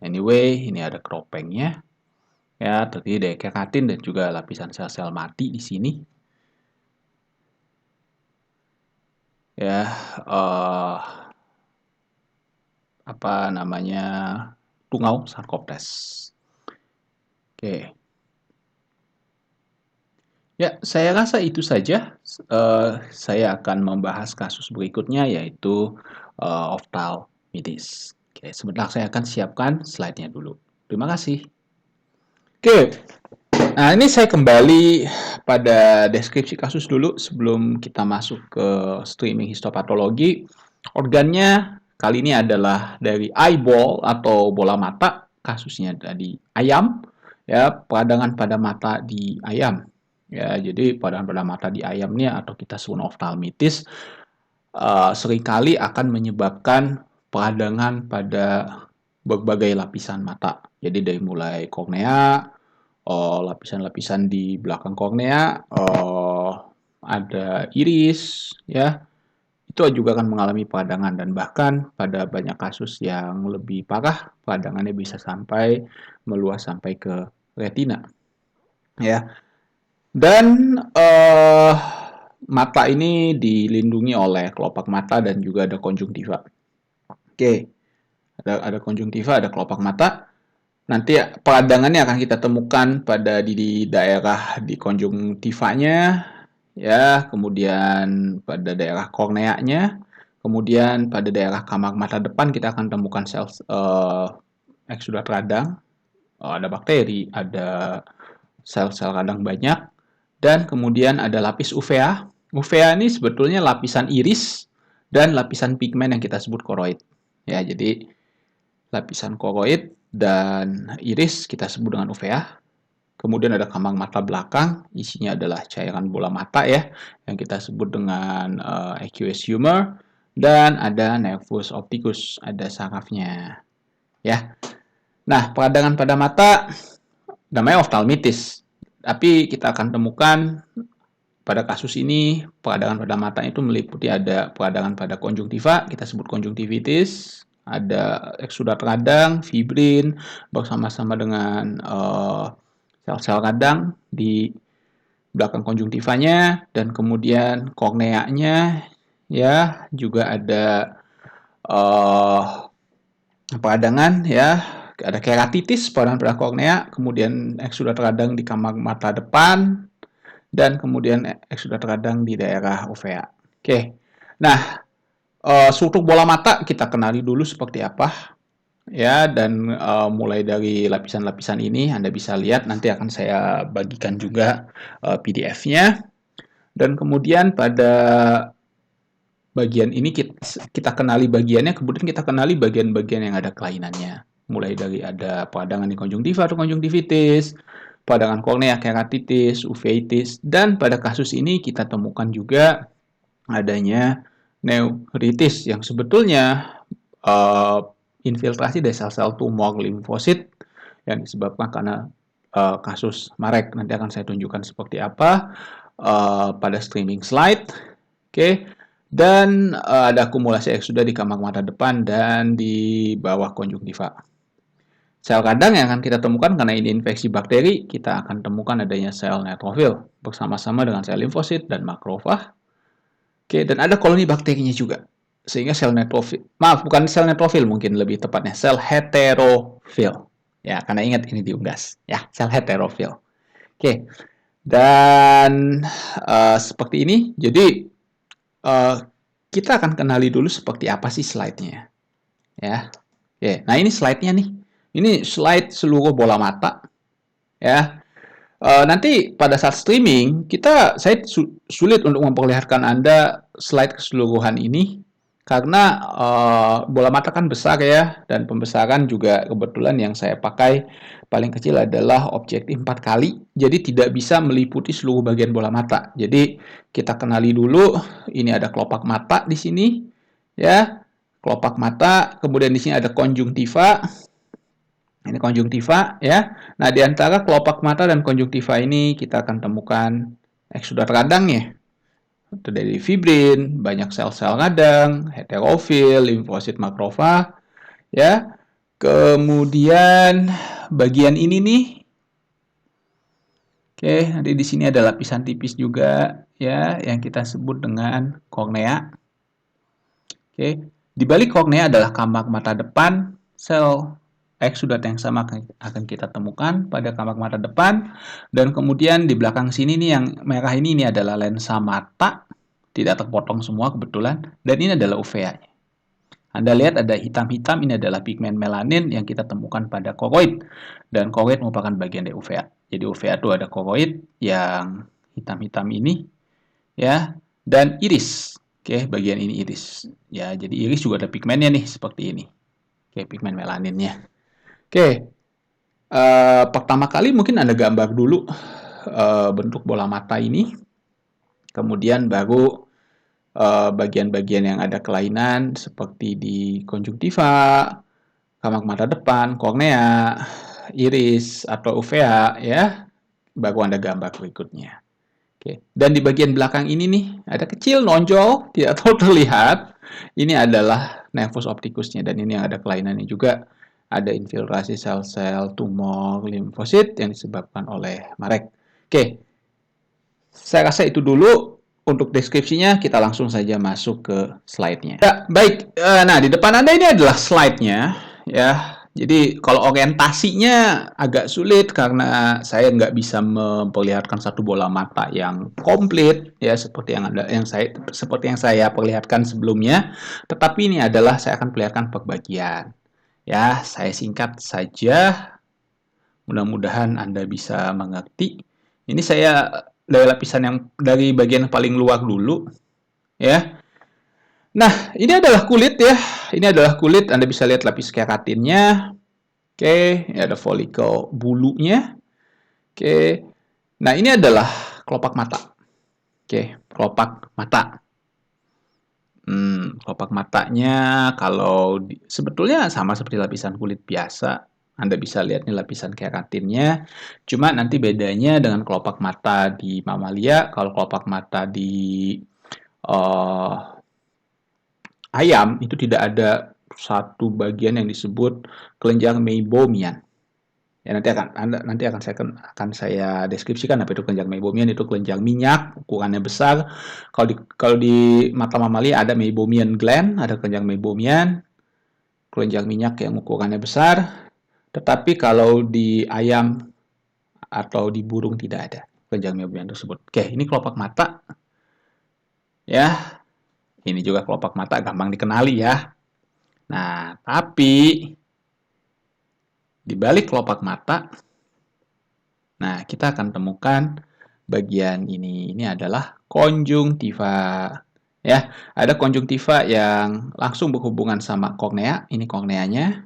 Anyway, ini ada kropengnya. Ya, terdiri dari keratin dan juga lapisan sel-sel mati di sini. Ya, apa namanya, tungau sarkoptes. Oke. Ya, saya rasa itu saja. Saya akan membahas kasus berikutnya yaitu oftalmitis. Oke, sebentar saya akan siapkan slide-nya dulu. Terima kasih. Oke, nah ini saya kembali pada deskripsi kasus dulu sebelum kita masuk ke streaming histopatologi. Organnya kali ini adalah dari eyeball atau bola mata, kasusnya dari ayam, ya, peradangan pada mata di ayam. Ya, jadi peradangan pada mata di ayamnya atau kita sebut oftalmitis seringkali akan menyebabkan peradangan pada berbagai lapisan mata. Jadi dari mulai kornea, lapisan-lapisan di belakang kornea, ada iris, ya, itu juga akan mengalami peradangan dan bahkan pada banyak kasus yang lebih parah, peradangannya bisa sampai meluas sampai ke retina, ya. Dan mata ini dilindungi oleh kelopak mata dan juga ada konjungtiva. Oke, ada konjungtiva, ada kelopak mata. Nanti peradangannya akan kita temukan pada di daerah di konjungtivanya, ya, kemudian pada daerah korneanya, kemudian pada daerah kamar mata depan kita akan temukan sel eksudat radang, ada bakteri, ada sel-sel radang banyak, dan kemudian ada lapis uvea. Uvea ini sebetulnya lapisan iris dan lapisan pigmen yang kita sebut koroid. Ya, jadi lapisan koroid dan iris kita sebut dengan uvea. Kemudian ada kamar mata belakang, isinya adalah cairan bola mata ya, yang kita sebut dengan aqueous humor, dan ada nervus opticus, ada sarafnya. Ya. Nah, peradangan pada mata namanya oftalmitis. Tapi kita akan temukan pada kasus ini peradangan pada mata itu meliputi ada peradangan pada konjungtiva, kita sebut konjungtivitis, ada eksudat radang, fibrin, bersama-sama dengan sel-sel radang di belakang konjungtivanya, dan kemudian korneanya, ya, juga ada peradangan, ya, ada keratitis pada kornea, kemudian eksudat radang di kamar mata depan, dan kemudian eksudat radang di daerah uvea. Oke, nah, struktur bola mata kita kenali dulu seperti apa. ya, dan mulai dari lapisan-lapisan ini Anda bisa lihat, nanti akan saya bagikan juga PDF-nya. Dan kemudian pada bagian ini kita kenali bagiannya, kemudian kita kenali bagian-bagian yang ada kelainannya. Mulai dari ada peradangan di konjungtiva atau konjungtivitis, peradangan kornea, keratitis, uveitis, dan pada kasus ini kita temukan juga adanya neuritis yang sebetulnya uh, infiltrasi dari sel-sel tumor limfosit yang disebabkan karena kasus Marek. Nanti akan saya tunjukkan seperti apa pada streaming slide. Oke. Dan ada akumulasi eksuda di kamar mata depan dan di bawah konjungtiva. Sel radang yang akan kita temukan karena ini infeksi bakteri, kita akan temukan adanya sel neutrofil bersama-sama dengan sel limfosit dan makrofag. Oke, dan ada koloni bakterinya juga. Sehingga sel neutrofil, maaf, bukan sel neutrofil mungkin lebih tepatnya, sel heterofil. Ya, karena ingat ini diunggas. Ya, sel heterofil. Oke, dan seperti ini. Jadi, uh, kita akan kenali dulu seperti apa sih slide-nya. Ya, oke. Nah, ini slide-nya nih. Ini slide seluruh bola mata. Ya, nanti pada saat streaming, saya sulit untuk memperlihatkan Anda slide keseluruhan ini karena bola mata kan besar ya, dan pembesaran juga kebetulan yang saya pakai paling kecil adalah objektif 4 kali, jadi tidak bisa meliputi seluruh bagian bola mata. Jadi kita kenali dulu, ini ada kelopak mata di sini, ya, kelopak mata, kemudian di sini ada konjungtiva. Ini konjungtiva ya. Nah, di antara kelopak mata dan konjungtiva ini kita akan temukan eksudat radangnya. Itu dari fibrin, banyak sel-sel radang, heterofil, limfosit makrofag ya. Kemudian bagian ini nih. Oke, nanti di sini ada lapisan tipis juga ya yang kita sebut dengan kornea. Oke, di balik kornea adalah kamar mata depan, sel eksudat yang sama akan kita temukan pada kamar mata depan, dan kemudian di belakang sini nih yang merah ini adalah lensa mata, tidak terpotong semua kebetulan, dan ini adalah uvea-nya. Anda lihat ada hitam-hitam, ini adalah pigmen melanin yang kita temukan pada koroid, dan koroid merupakan bagian dari uvea. Jadi uvea itu ada koroid yang hitam-hitam ini, ya, dan iris. Oke, bagian ini iris. Ya, jadi iris juga ada pigmennya nih seperti ini. Oke, pigmen melaninnya. Oke, pertama kali mungkin Anda gambar dulu bentuk bola mata ini, kemudian baru bagian-bagian yang ada kelainan seperti di konjungtiva, kamar mata depan, kornea, iris, atau uvea, ya, baru Anda gambar berikutnya. Oke, dan di bagian belakang ini nih, ada kecil nonjol, tidak terlalu terlihat. Ini adalah nervus opticusnya, dan ini yang ada kelainannya juga. Ada infiltrasi sel-sel tumor limfosit yang disebabkan oleh Marek. Oke, saya rasa itu dulu untuk deskripsinya. Kita langsung saja masuk ke slide-nya. Ya, baik. Nah, di depan Anda ini adalah slide-nya. Ya, jadi kalau orientasinya agak sulit karena saya nggak bisa memperlihatkan satu bola mata yang komplit ya seperti yang saya perlihatkan sebelumnya. Tetapi ini adalah saya akan perlihatkan perbagian. Ya, saya singkat saja. Mudah-mudahan Anda bisa mengerti. Ini saya dari lapisan yang dari bagian paling luar dulu, ya. Nah, ini adalah kulit ya. Ini adalah kulit. Anda bisa lihat lapis keratinnya. Oke, ini ada folikel bulunya. Oke. Nah, ini adalah kelopak mata. Oke, kelopak mata. Kelopak matanya kalau sebetulnya sama seperti lapisan kulit biasa. Anda bisa lihat nih lapisan keratinnya. Cuma nanti bedanya dengan kelopak mata di mamalia, kalau kelopak mata di uh, ayam itu tidak ada satu bagian yang disebut kelenjar meibomian. Ya, nanti akan saya deskripsikan apa itu kelenjar meibomian. Itu kelenjar minyak, ukurannya besar. Kalau di mata mamalia ada meibomian gland, ada kelenjar meibomian, kelenjar minyak yang ukurannya besar. Tetapi kalau di ayam atau di burung tidak ada kelenjar meibomian tersebut. Oke, ini kelopak mata. Ya, ini juga kelopak mata gampang dikenali ya. Nah, tapi di balik kelopak mata, nah kita akan temukan bagian ini. Ini adalah konjungtiva. Ya, ada konjungtiva yang langsung berhubungan sama kornea. Ini korneanya.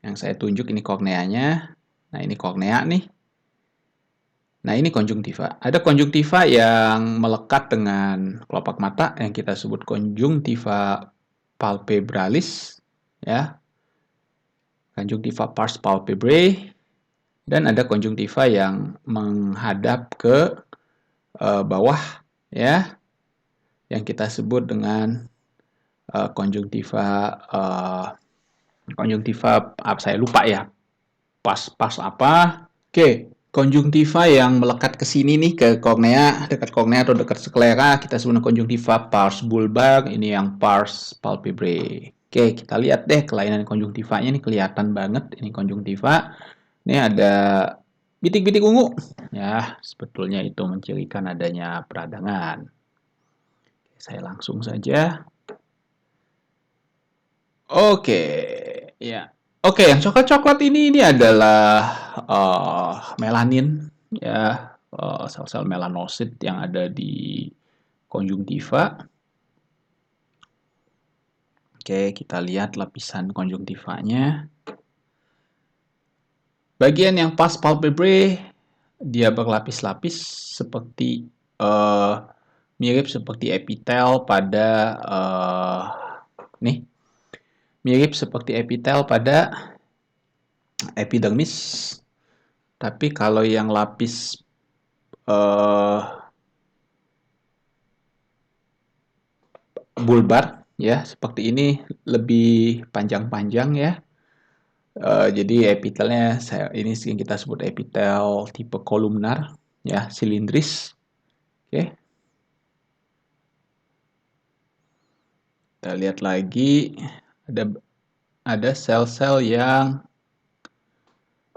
Yang saya tunjuk ini korneanya. Nah, ini kornea nih. Nah, ini konjungtiva. Ada konjungtiva yang melekat dengan kelopak mata yang kita sebut konjungtiva palpebralis, ya. Konjungtiva pars palpebrae, dan ada konjungtiva yang menghadap ke bawah, ya, yang kita sebut dengan konjungtiva saya lupa ya, pas apa. Oke, konjungtiva yang melekat ke sini nih, ke kornea, dekat kornea atau dekat sklera, kita sebut konjungtiva pars bulbar, ini yang pars palpebrae. Oke, kita lihat deh kelainan konjungtivanya, ini kelihatan banget ini konjungtiva. Ini ada bitik-bitik ungu. Ya, sebetulnya itu mencirikan adanya peradangan. Saya langsung saja. Oke, ya. Oke, yang coklat-coklat ini adalah melanin, ya, sel-sel melanosit yang ada di konjungtiva. Oke, kita lihat lapisan konjungtivanya. Bagian yang pars palpebrae dia berlapis-lapis seperti mirip seperti epitel pada nih, mirip seperti epitel pada epidermis. Tapi kalau yang lapis bulbar, ya, seperti ini lebih panjang-panjang, ya. Jadi epitelnya ini yang kita sebut epitel tipe kolumnar, ya, silindris. Oke. Kita lihat lagi, ada sel-sel yang,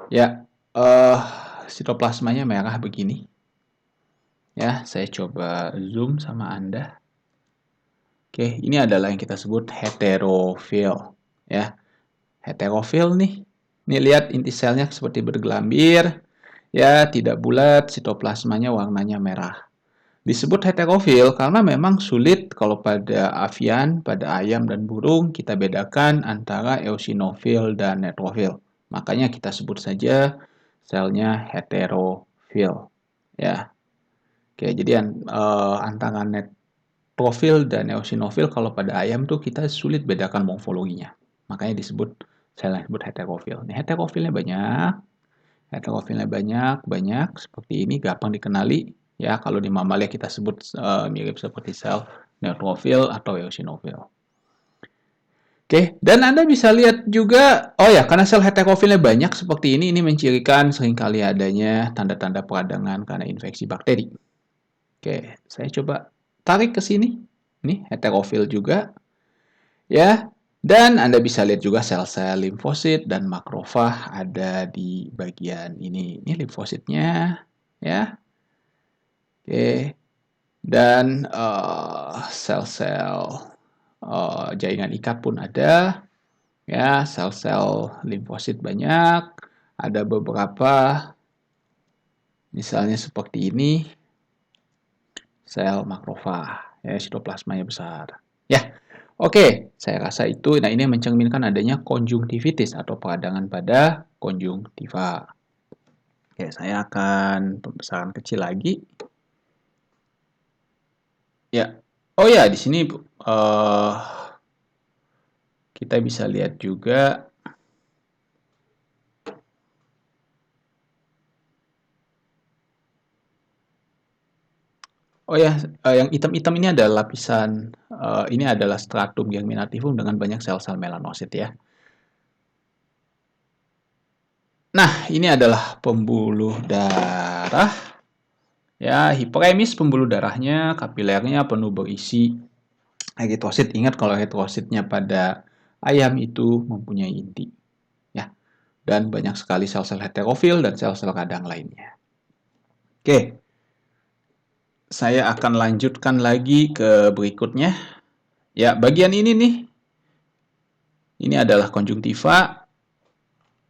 ya, sitoplasmanya merah begini. Ya, saya coba zoom sama Anda. Oke, ini adalah yang kita sebut heterofil, ya. Heterofil nih. Nih lihat inti selnya seperti bergelambir, ya, tidak bulat, sitoplasmanya warnanya merah. Disebut heterofil karena memang sulit kalau pada avian, pada ayam dan burung kita bedakan antara eosinofil dan neutrofil. Makanya kita sebut saja selnya heterofil, ya. Oke, jadi antara neutrofil dan eosinofil kalau pada ayam tuh kita sulit bedakan morfologinya. Makanya disebut sel yang disebut heterofil. Ini heterofilnya banyak seperti ini, gampang dikenali. Ya, kalau di mamalia kita sebut mirip seperti sel neutrofil atau eosinofil. Oke, dan Anda bisa lihat juga, oh ya, karena sel heterofilnya banyak seperti ini mencirikan seringkali adanya tanda-tanda peradangan karena infeksi bakteri. Oke, saya coba tarik ke sini. Ini heterofil juga. Ya, dan Anda bisa lihat juga sel-sel limfosit dan makrofag ada di bagian ini. Ini limfositnya, ya. Oke. Dan sel-sel jaringan ikat pun ada. Ya, sel-sel limfosit banyak. Ada beberapa, misalnya seperti ini, sel makrofag. Ya, sitoplasmanya besar. Ya, oke, saya rasa itu. Nah, ini mencerminkan adanya konjungtivitis atau peradangan pada konjungtiva. Oke, saya akan pembesaran kecil lagi. Ya, oh ya, di sini kita bisa lihat juga. Oh ya, yang hitam-hitam ini adalah lapisan, ini adalah stratum germinativum dengan banyak sel-sel melanosit, ya. Nah, ini adalah pembuluh darah. Ya, hiperemis pembuluh darahnya, kapilernya penuh berisi eritrosit. Ingat kalau eritrositnya pada ayam itu mempunyai inti. Ya, dan banyak sekali sel-sel heterofil dan sel-sel radang lainnya. Oke, saya akan lanjutkan lagi ke berikutnya. Ya, bagian ini nih. Ini adalah konjungtiva.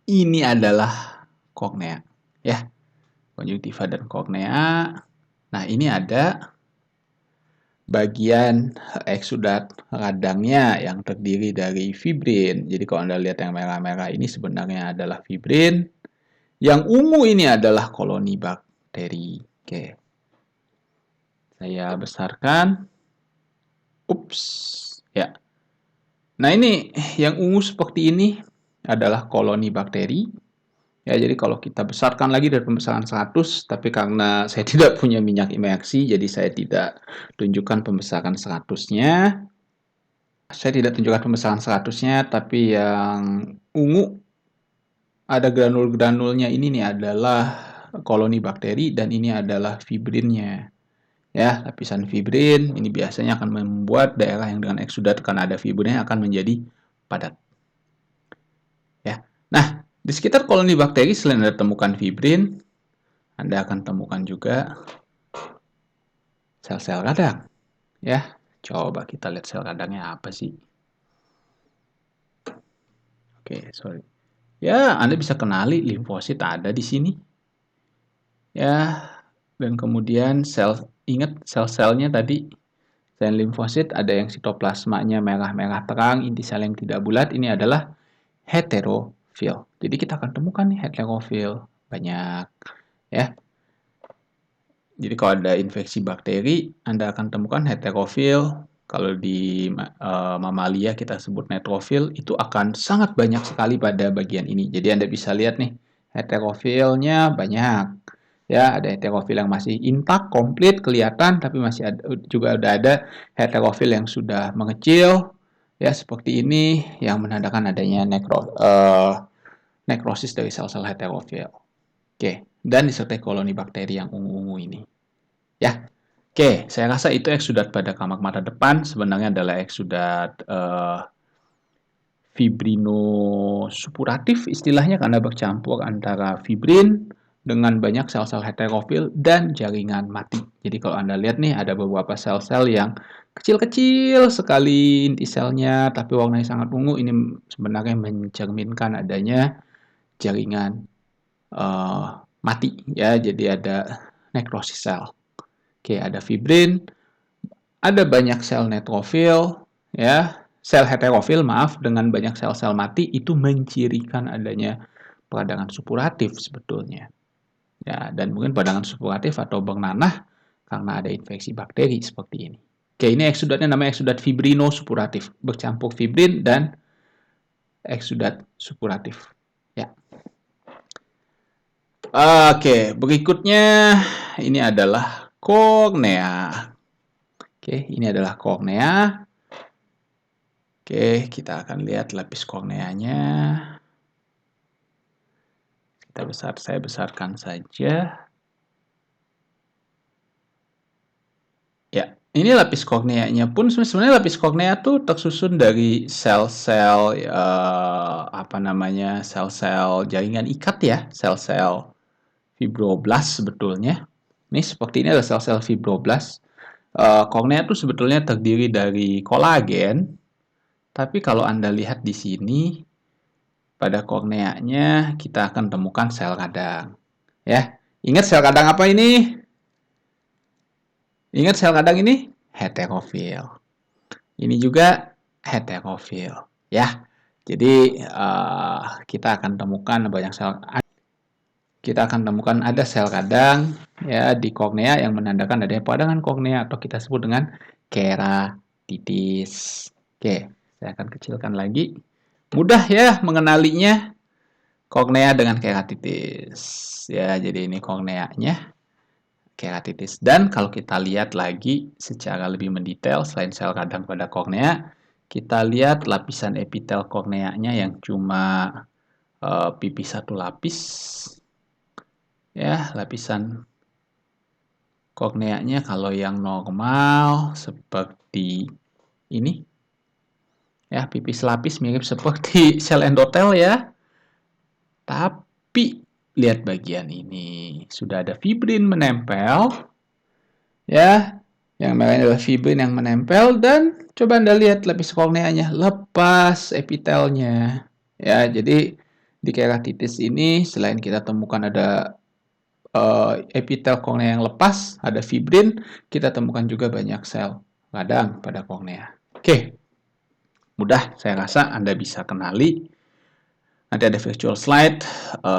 ini adalah kornea, ya, konjungtiva dan kornea. Nah, ini ada bagian eksudat radangnya yang terdiri dari fibrin. Jadi kalau Anda lihat yang merah-merah ini sebenarnya adalah fibrin. Yang ungu ini adalah koloni bakteri. Oke. Saya besarkan. Ups. Ya. Nah, ini yang ungu seperti ini adalah koloni bakteri. Ya, jadi kalau kita besarkan lagi dari pembesaran 100, tapi karena saya tidak punya minyak imeksi, jadi saya tidak tunjukkan pembesaran 100-nya. Saya tidak tunjukkan pembesaran 100-nya, tapi yang ungu ada granul-granulnya ini nih adalah koloni bakteri dan ini adalah fibrinnya. Ya, lapisan fibrin ini biasanya akan membuat daerah yang dengan eksudat karena ada fibrinnya akan menjadi padat. Ya. Nah, di sekitar koloni bakteri selain Anda temukan fibrin, Anda akan temukan juga sel-sel radang. Ya, coba kita lihat sel radangnya apa sih. Oke, sorry. Ya, Anda bisa kenali limfosit ada di sini. Ya, dan kemudian ingat sel-selnya tadi, selain limfosit ada yang sitoplasmanya merah-merah terang, inti sel yang tidak bulat, ini adalah heterofil. Jadi kita akan temukan nih heterofil banyak, ya. Jadi kalau ada infeksi bakteri, Anda akan temukan heterofil. Kalau di mamalia kita sebut neutrofil, itu akan sangat banyak sekali pada bagian ini. Jadi Anda bisa lihat nih, heterofilnya banyak. Ya, ada heterofil yang masih intak, komplit, kelihatan, tapi masih ada, juga ada heterofil yang sudah mengecil, ya seperti ini, yang menandakan adanya nekrosis dari sel-sel heterofil. Oke, dan disertai koloni bakteri yang ungu-ungu ini. Ya, oke, saya rasa itu eksudat pada kamar mata depan sebenarnya adalah eksudat fibrinosupuratif istilahnya karena bercampur antara fibrin dengan banyak sel-sel heterofil dan jaringan mati. Jadi kalau Anda lihat nih ada beberapa sel-sel yang kecil-kecil sekali inti selnya tapi warnanya sangat ungu, ini sebenarnya mencerminkan adanya jaringan mati ya. Jadi ada nekrosis sel. Oke, ada fibrin, ada banyak sel neutrofil, ya, sel heterofil maaf dengan banyak sel-sel mati itu mencirikan adanya peradangan supuratif sebetulnya. Ya, dan mungkin peradangan supuratif atau bernanah karena ada infeksi bakteri seperti ini. Oke, ini eksudatnya namanya eksudat fibrinosupuratif, bercampur fibrin dan eksudat supuratif. Ya. Oke, berikutnya ini adalah kornea. Oke, ini adalah kornea. Oke, kita akan lihat lapis korneanya. Saya besarkan saja. Ya, ini lapis korneanya pun sebenarnya lapis kornea tuh tersusun dari sel-sel sel-sel jaringan ikat ya, sel-sel fibroblast sebetulnya. Ini seperti ini adalah sel-sel fibroblast. Kornea tuh sebetulnya terdiri dari kolagen, tapi kalau Anda lihat di sini pada korneanya kita akan temukan sel radang. Ya, ingat sel radang apa ini? Ingat sel radang ini? Heterofil. Ini juga heterofil. Ya, jadi kita akan temukan banyak sel. Kita akan temukan ada sel radang ya di kornea yang menandakan adanya peradangan kornea atau kita sebut dengan keratitis. Oke, saya akan kecilkan lagi. Mudah ya mengenalinya kornea dengan keratitis. Ya, jadi ini korneanya. Keratitis. Dan kalau kita lihat lagi secara lebih mendetail selain sel radang pada kornea, kita lihat lapisan epitel korneanya yang cuma pipih satu lapis. Ya, lapisan korneanya kalau yang normal seperti ini. Ya, pipih selapis mirip seperti sel endotel ya. Tapi lihat bagian ini, sudah ada fibrin menempel. Ya, yang merahnya adalah fibrin yang menempel dan coba Anda lihat lapis korneanya lepas epitelnya. Ya, jadi Di keratitis ini selain kita temukan ada epitel kornea yang lepas, ada fibrin, kita temukan juga banyak sel radang pada kornea. Oke, mudah saya rasa Anda bisa kenali. Nanti ada virtual slide,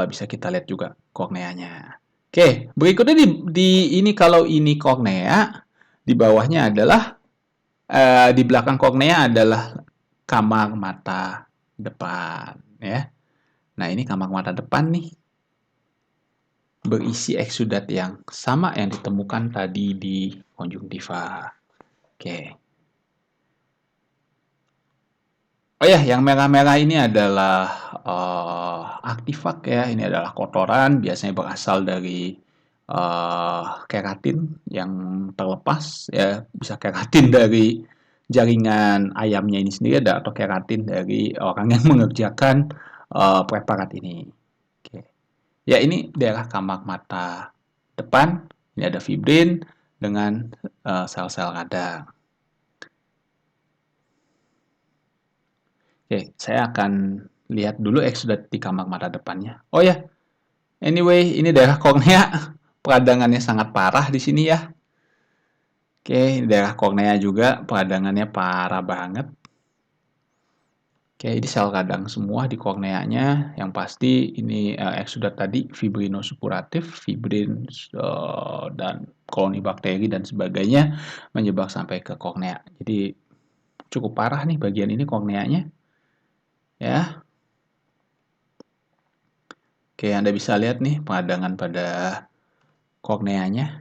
bisa kita lihat juga korneanya. Oke, berikutnya di ini kalau ini kornea, di bawahnya adalah di belakang kornea adalah kamar mata depan, ya. Nah, ini kamar mata depan nih. Berisi eksudat yang sama yang ditemukan tadi di konjungtiva. Oke. Oh ya, yang merah-merah ini adalah artefak ya. Ini adalah kotoran, biasanya berasal dari keratin yang terlepas ya. Bisa keratin dari jaringan ayamnya ini sendiri atau keratin dari orang yang mengerjakan preparat ini. Oke. Ya, ini daerah kamar mata depan. Ini ada fibrin dengan sel-sel radang. Oke, saya akan lihat dulu eksudat di kamar mata depannya. Oh ya, anyway, ini daerah kornea. Peradangannya sangat parah di sini ya. Oke, daerah kornea juga peradangannya parah banget. Oke, ini sel radang semua di korneanya. Yang pasti ini eksudat tadi fibrinosupuratif, fibrin dan koloni bakteri dan sebagainya menyebar sampai ke kornea. Jadi cukup parah nih bagian ini korneanya. Ya. Oke, Anda bisa lihat nih peradangan pada korneanya.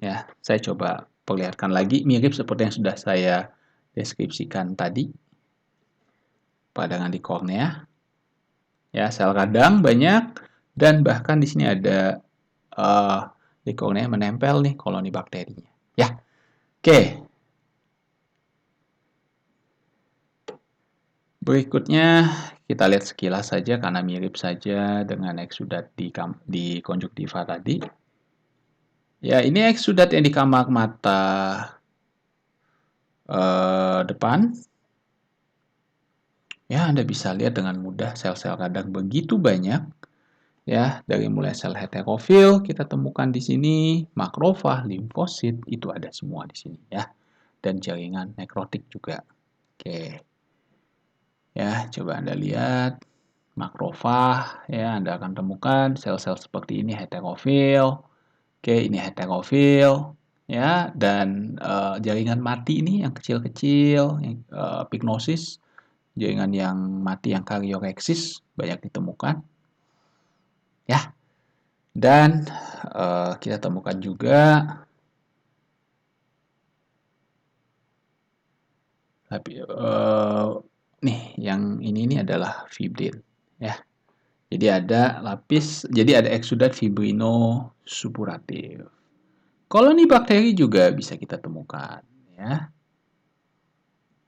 Ya, saya coba perlihatkan lagi mirip seperti yang sudah saya deskripsikan tadi. Peradangan di kornea. Ya, sel radang banyak dan bahkan di sini ada di kornea menempel nih koloni bakterinya. Ya. Oke. Berikutnya kita lihat sekilas saja karena mirip saja dengan eksudat di konjungtiva tadi. Ya, ini eksudat yang di kamar mata depan. Ya, Anda bisa lihat dengan mudah sel-sel radang begitu banyak. Ya, dari mulai sel heterofil kita temukan di sini, makrofag, limfosit itu ada semua di sini ya. Dan jaringan nekrotik juga. Oke. Ya, coba Anda lihat makrofag ya, Anda akan temukan sel-sel seperti ini heterofil. Oke, ini heterofil ya, dan jaringan mati ini yang kecil-kecil, pignosis, jaringan yang mati yang karyoreksis banyak ditemukan. Ya, dan kita temukan juga nih yang ini adalah fibrin ya. Jadi ada lapis, jadi ada eksudat fibrinosupuratif. Koloni bakteri juga bisa kita temukan ya.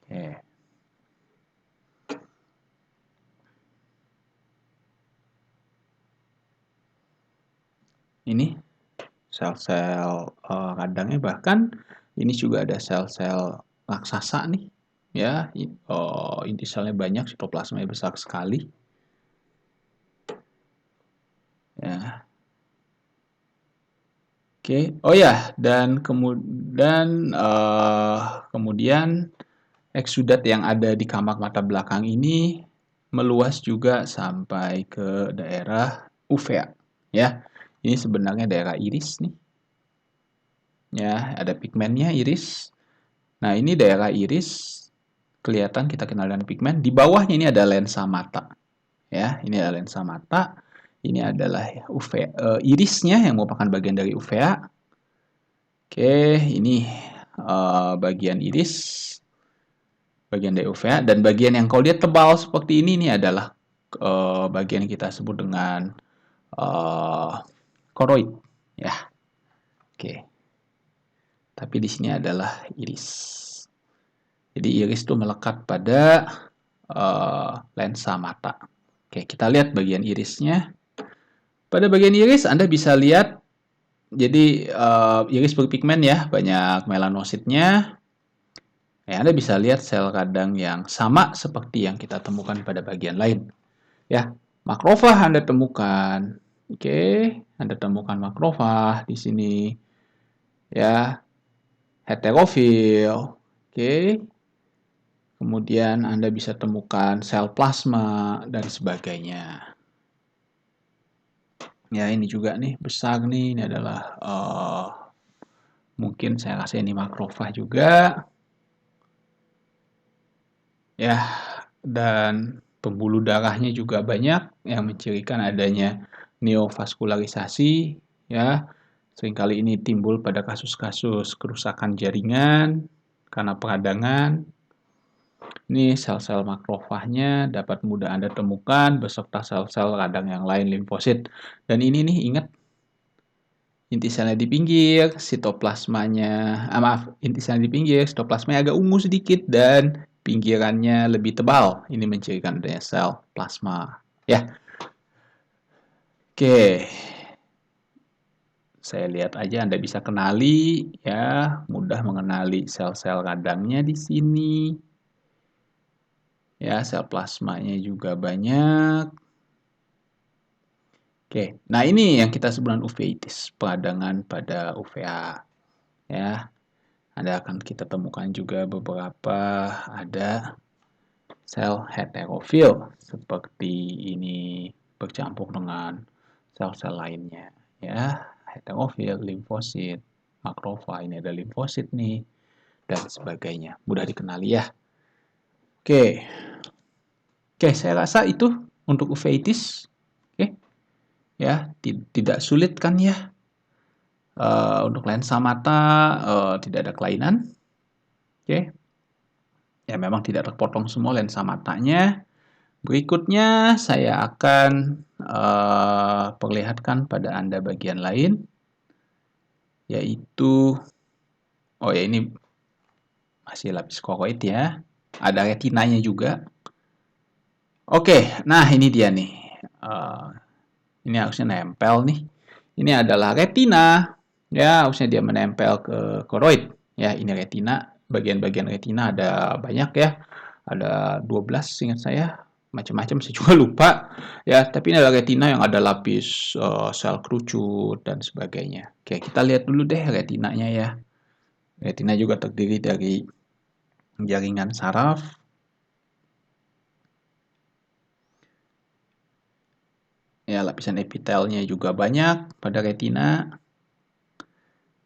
Oke. Ini sel-sel radangnya, bahkan ini juga ada sel-sel raksasa nih ya, inti selnya banyak, sitoplasmanya besar sekali ya. Oke, oh ya, dan kemudian eksudat yang ada di kamar mata belakang ini meluas juga sampai ke daerah uvea ya. Ini sebenarnya daerah iris nih. Ya, ada pigmennya iris. Nah, ini daerah iris kelihatan, kita kenal dengan pigmen. Di bawahnya ini ada lensa mata. Ya, ini ada lensa mata. Ini adalah uvea, irisnya yang merupakan bagian dari uvea. Oke, ini bagian iris, bagian dari uvea, dan bagian yang kalau dia tebal seperti ini adalah bagian yang kita sebut dengan koroid. Ya, oke. Tapi di sini adalah iris. Jadi iris itu melekat pada lensa mata. Oke, kita lihat bagian irisnya. Pada bagian iris Anda bisa lihat, jadi iris berpigmen ya, banyak melanositnya. Ya, Anda bisa lihat sel radang yang sama seperti yang kita temukan pada bagian lain. Ya, Makrofag Anda temukan. Oke, Anda temukan makrofag di sini. Ya, heterofil. Oke. Kemudian Anda bisa temukan sel plasma dan sebagainya. Ya, ini juga nih besar nih. Ini adalah mungkin saya rasa ini makrofag juga. Ya, dan pembuluh darahnya juga banyak yang mencirikan adanya neovaskularisasi. Ya, seringkali ini timbul pada kasus-kasus kerusakan jaringan karena peradangan. Ini sel-sel makrofagnya dapat mudah Anda temukan beserta sel-sel radang yang lain limfosit. Dan ini nih ingat inti selnya di pinggir, sitoplasmanya, inti selnya di pinggir, sitoplasmanya agak ungu sedikit dan pinggirannya lebih tebal. Ini mencirikan adanya sel plasma. Ya, oke. Saya lihat aja Anda bisa kenali, ya, mudah mengenali sel-sel radangnya di sini. Ya, sel plasmanya juga banyak. Oke, nah ini yang kita sebut dengan uveitis, peradangan pada UVA. Ya, kita temukan juga beberapa ada sel heterofil seperti ini bercampur dengan sel-sel lainnya. Ya, heterofil, limfosit, makrofag, ini ada limfosit nih, dan sebagainya. Mudah dikenali ya. Oke, saya rasa itu untuk uveitis. Oke, ya, tidak sulit kan ya. Untuk lensa mata tidak ada kelainan. Oke, ya memang tidak terpotong semua lensa matanya. Berikutnya saya akan perlihatkan pada Anda bagian lain, yaitu, oh ya ini masih lapis koroid ya, ada retinanya juga. Oke, nah ini dia nih. Ini harusnya nempel nih. Ini adalah retina. Ya, harusnya dia menempel ke koroid. Ya, ini retina. Bagian-bagian retina ada banyak ya. Ada 12 ingat saya. Macam-macam saya juga lupa. Ya, tapi ini adalah retina yang ada lapis sel kerucut dan sebagainya. Oke, kita lihat dulu deh retinanya ya. Retina juga terdiri dari jaringan saraf. Ya, lapisan epitelnya juga banyak pada retina.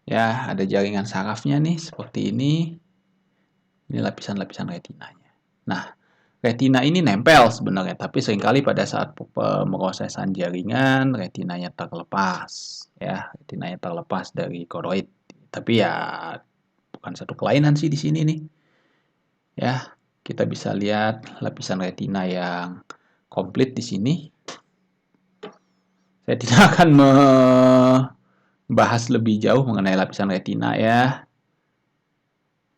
Ya, ada jaringan sarafnya nih seperti ini. Ini lapisan-lapisan retinanya. Nah, retina ini nempel sebenarnya, tapi seringkali pada saat pemrosesan jaringan retinanya terlepas, ya, retinanya terlepas dari koroid. Tapi ya bukan satu kelainan sih di sini nih. Ya, kita bisa lihat lapisan retina yang komplit di sini. Saya tidak akan membahas lebih jauh mengenai lapisan retina ya.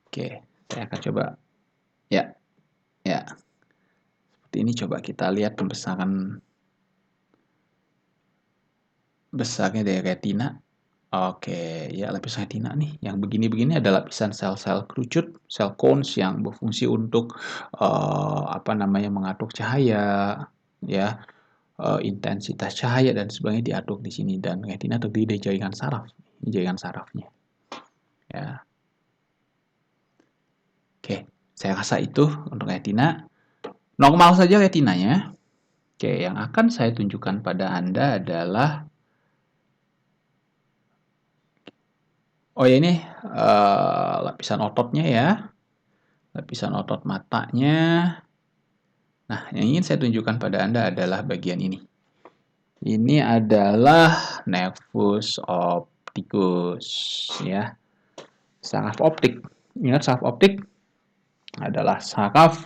Oke, saya akan coba. Ya, ya. Seperti ini coba kita lihat besarnya dari retina. Oke, ya lapisan retina nih. Yang begini-begini ada lapisan sel-sel kerucut, sel cones yang berfungsi untuk mengatur cahaya, ya, intensitas cahaya dan sebagainya diatur di sini, dan retina terdiri dari jaringan saraf. Ini jaringan sarafnya. Ya. Oke, saya rasa itu untuk retina. Normal saja retinanya. Oke, yang akan saya tunjukkan pada Anda adalah ini lapisan ototnya ya. Lapisan otot matanya. Nah, yang ingin saya tunjukkan pada Anda adalah bagian ini. Ini adalah nervus opticus ya. Saraf optik. Ingat saraf optik adalah saraf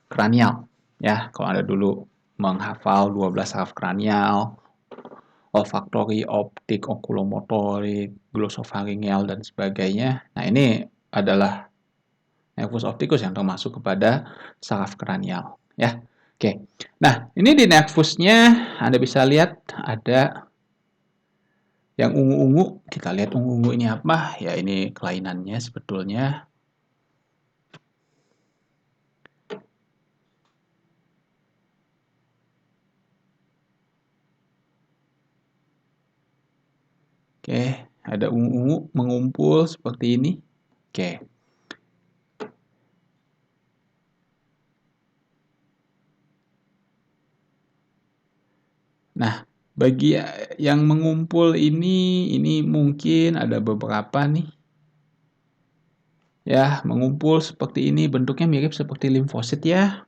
kranial ya. Kalau Anda dulu menghafal 12 saraf kranial, olfaktori, optik, okulomotorik, glosopharyngeal dan sebagainya. Nah, ini adalah nervus opticus yang termasuk kepada saraf kranial ya. Oke. Nah, ini di nervusnya Anda bisa lihat ada yang ungu-ungu. Kita lihat ungu-ungu ini apa? Ya, ini kelainannya sebetulnya. Oke, ada ungu-ungu mengumpul seperti ini. Oke. Nah, bagi yang mengumpul ini mungkin ada beberapa nih. Ya, mengumpul seperti ini, bentuknya mirip seperti limfosit ya.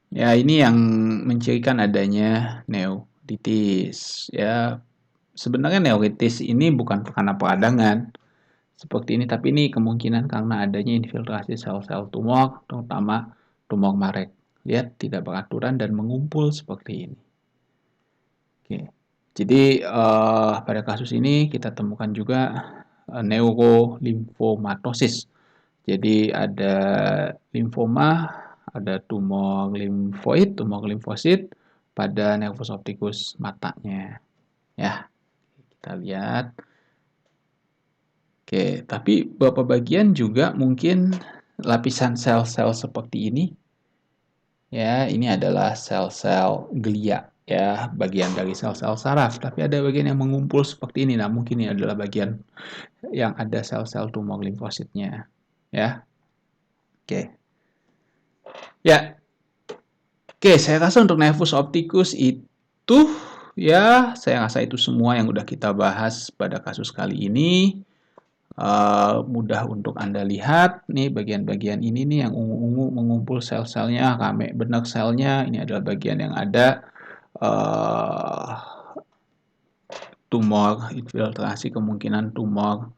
Ya, ini yang mencirikan adanya neuritis. Ya, sebenarnya neuritis ini bukan karena peradangan seperti ini, tapi ini kemungkinan karena adanya infiltrasi sel-sel tumor, terutama tumor marek. Lihat, tidak beraturan dan mengumpul seperti ini. Oke. Jadi pada kasus ini kita temukan juga neurolimfomatosis. Jadi ada limfoma, ada tumor limfoid, tumor limfosit pada nervus opticus matanya. Ya, kita lihat. Oke, tapi beberapa bagian juga mungkin lapisan sel-sel seperti ini. Ya, ini adalah sel-sel glia, ya, bagian dari sel-sel saraf. Tapi ada bagian yang mengumpul seperti ini. Nah, mungkin ini adalah bagian yang ada sel-sel tumor limfositnya. Ya, oke. Ya, oke. Saya rasa untuk nervus opticus itu, ya, saya rasa itu semua yang udah kita bahas pada kasus kali ini. Mudah untuk Anda lihat nih bagian-bagian ini nih yang ungu-ungu mengumpul sel-selnya, rame benar selnya. Ini adalah bagian yang ada uh, tumor infiltrasi, kemungkinan tumor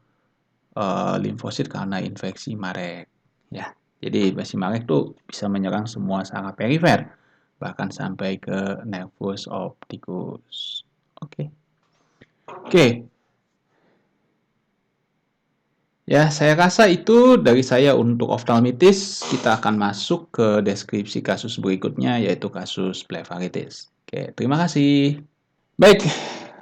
limfosit karena infeksi marek. Ya, jadi infeksi marek tuh bisa menyerang semua saraf perifer, bahkan sampai ke nervus opticus. Oke. Oke. Ya, saya rasa itu dari saya untuk oftalmitis. Kita akan masuk ke deskripsi kasus berikutnya, yaitu kasus blefaritis. Oke, terima kasih. Baik,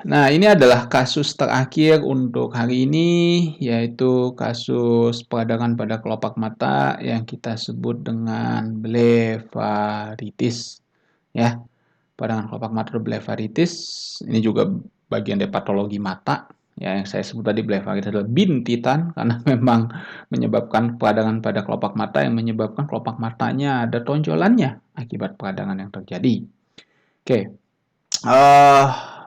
nah ini adalah kasus terakhir untuk hari ini, yaitu kasus peradangan pada kelopak mata yang kita sebut dengan blefaritis. Ya, peradangan kelopak mata blefaritis, ini juga bagian dari patologi mata. Ya, yang saya sebut tadi blefaritis adalah bintitan karena memang menyebabkan peradangan pada kelopak mata yang menyebabkan kelopak matanya ada tonjolannya akibat peradangan yang terjadi. Oke,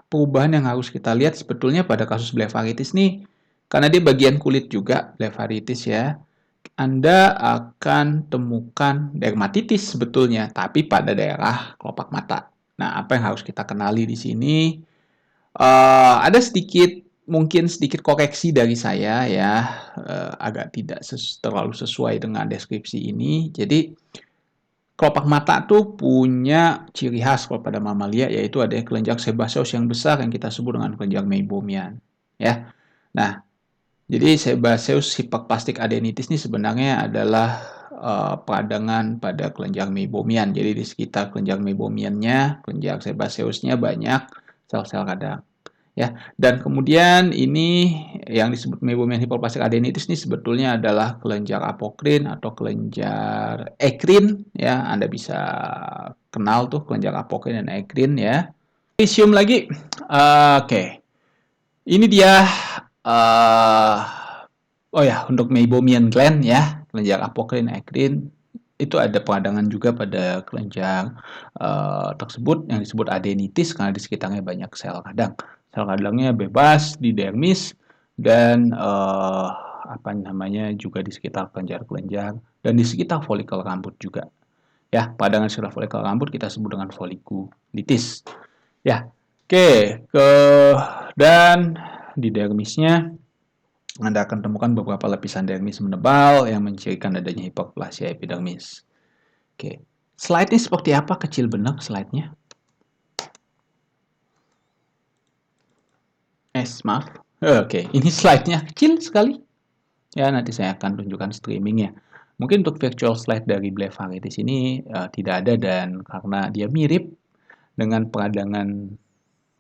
perubahan yang harus kita lihat sebetulnya pada kasus blefaritis nih, karena dia bagian kulit juga blefaritis ya, Anda akan temukan dermatitis sebetulnya, tapi pada daerah kelopak mata. Nah, apa yang harus kita kenali di sini? Ada mungkin sedikit koreksi dari saya ya, agak tidak terlalu sesuai dengan deskripsi ini. Jadi kelopak mata tuh punya ciri khas kalau pada mamalia, yaitu ada kelenjar sebaceous yang besar yang kita sebut dengan kelenjar meibomian. Ya, nah jadi sebaceous hyperplastic adenitis ini sebenarnya adalah peradangan pada kelenjar meibomian. Jadi di sekitar kelenjar meibomiannya, kelenjar sebaceousnya banyak sel-sel radang. Ya, dan kemudian ini yang disebut meibomian hyperplastic adenitis ini sebetulnya adalah kelenjar apokrin atau kelenjar ekrin ya. Anda bisa kenal tuh kelenjar apokrin dan ekrin ya. Visium lagi. Oke. Ini dia oh ya, untuk meibomian gland ya, kelenjar apokrin, ekrin itu ada peradangan juga pada kelenjar tersebut yang disebut adenitis karena di sekitarnya banyak sel radang. Sel radangnya bebas di dermis dan apa namanya juga di sekitar kelenjar-kelenjar dan di sekitar folikel rambut juga. Ya, peradangan sekitar folikel rambut kita sebut dengan folikulitis. Ya, oke, dan di dermisnya Anda akan temukan beberapa lapisan dermis menebal yang mencirikan adanya hiperplasia epidermis. Oke, slide-nya seperti apa? Kecil benar slide-nya. Maaf. Oke, ini slide-nya kecil sekali. Ya, nanti saya akan tunjukkan streamingnya. Mungkin untuk virtual slide dari blefaritis ini tidak ada dan karena dia mirip dengan peradangan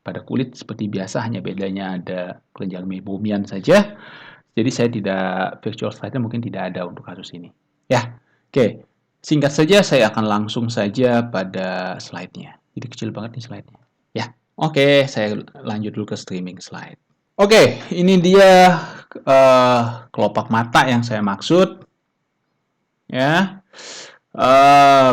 pada kulit seperti biasa, hanya bedanya ada kelenjar meibomian saja. Jadi saya tidak, virtual slide-nya mungkin tidak ada untuk kasus ini. Ya, oke. Singkat saja, saya akan langsung saja pada slide-nya. Jadi kecil banget nih slide-nya. Ya, Oke, saya lanjut dulu ke streaming slide. Oke, ini dia kelopak mata yang saya maksud. Ya.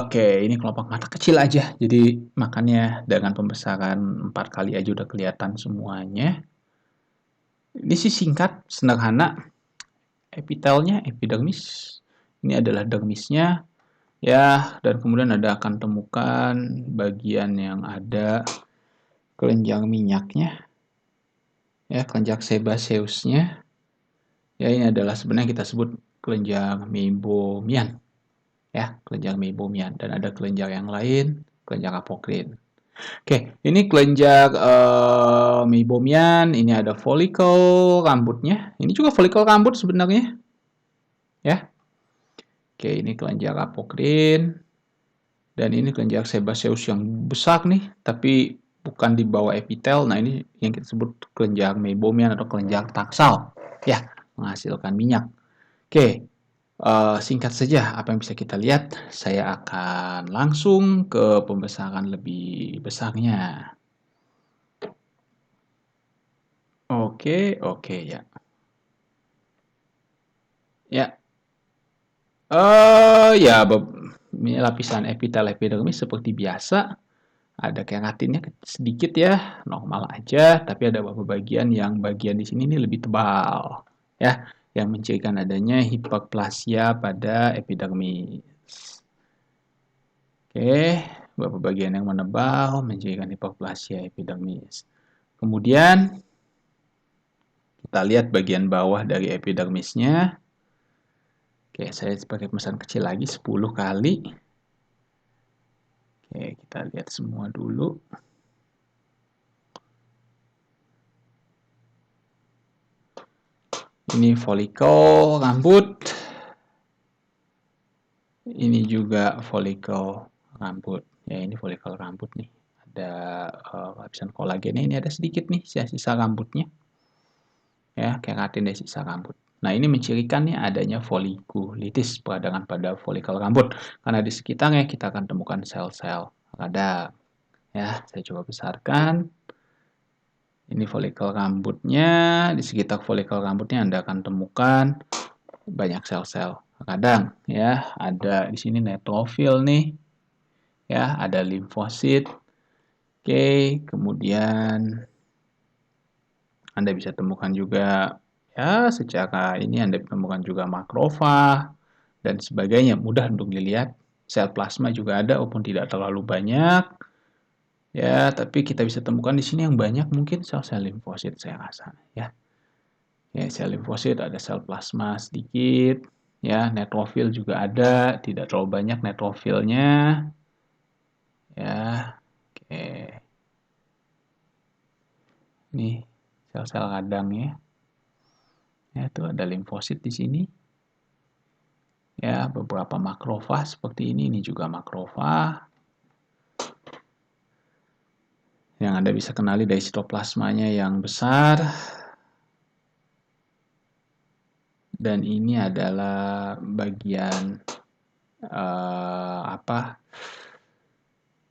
Oke, ini kelopak mata kecil aja. Jadi makanya dengan pembesaran 4 kali aja udah kelihatan semuanya. Ini sih singkat, sederhana. Epitelnya, epidermis. Ini adalah dermisnya. Ya, dan kemudian ada akan temukan bagian yang ada kelenjar minyaknya. Ya, kelenjar sebaceusnya. Ya, ini adalah sebenarnya kita sebut kelenjar meibomian. Ya, kelenjar meibomian. Dan ada kelenjar yang lain, kelenjar apokrin. Oke, ini kelenjar meibomian. Ini ada folikel rambutnya. Ini juga folikel rambut sebenarnya. Ya, oke, ini kelenjar apokrin. Dan ini kelenjar sebaceus yang besar nih, tapi bukan di bawah epitel. Nah, ini yang kita sebut kelenjar meibomian atau kelenjar taksal. Ya, menghasilkan minyak. Oke, singkat saja apa yang bisa kita lihat. Saya akan langsung ke pembesaran lebih besarnya. Oke, ya. Ya, ya, ini lapisan epitel epidermis seperti biasa. Ada keratinnya sedikit ya, normal aja, tapi ada beberapa bagian yang bagian di sini ini lebih tebal, ya, yang mencirikan adanya hiperplasia pada epidermis. Oke, beberapa bagian yang menebal mencirikan hiperplasia epidermis. Kemudian kita lihat bagian bawah dari epidermisnya. Oke, saya pakai pesan kecil lagi 10 kali. Oke, kita lihat semua dulu. Ini folikel rambut. Ini juga folikel rambut. Ya, ini folikel rambut nih. Ada lapisan kolagennya. Ini ada sedikit nih sisa-sisa rambutnya. Ya, keratin dari sisa rambut. Nah, ini mencirikan nih adanya folikulitis, peradangan pada folikel rambut. Karena di sekitarnya kita akan temukan sel-sel radang. Ya, saya coba besarkan. Ini folikel rambutnya. Di sekitar folikel rambutnya Anda akan temukan banyak sel-sel radang. Ya, ada di sini neutrofil nih. Ya, ada limfosit. Oke, kemudian Anda bisa temukan juga ya secara ini Anda temukan juga makrofag dan sebagainya. Mudah untuk dilihat. Sel plasma juga ada walaupun tidak terlalu banyak. Ya, tapi kita bisa temukan di sini yang banyak mungkin sel-sel limfosit saya rasa ya. Ya, sel limfosit ada sel plasma sedikit. Ya, neutrofil juga ada, tidak terlalu banyak neutrofilnya. Ya, oke. Nih, sel-sel radang ya. Ya, itu ada limfosit di sini. Ya, beberapa makrofag seperti ini juga makrofag. Yang Anda bisa kenali dari sitoplasmanya yang besar. Dan ini adalah bagian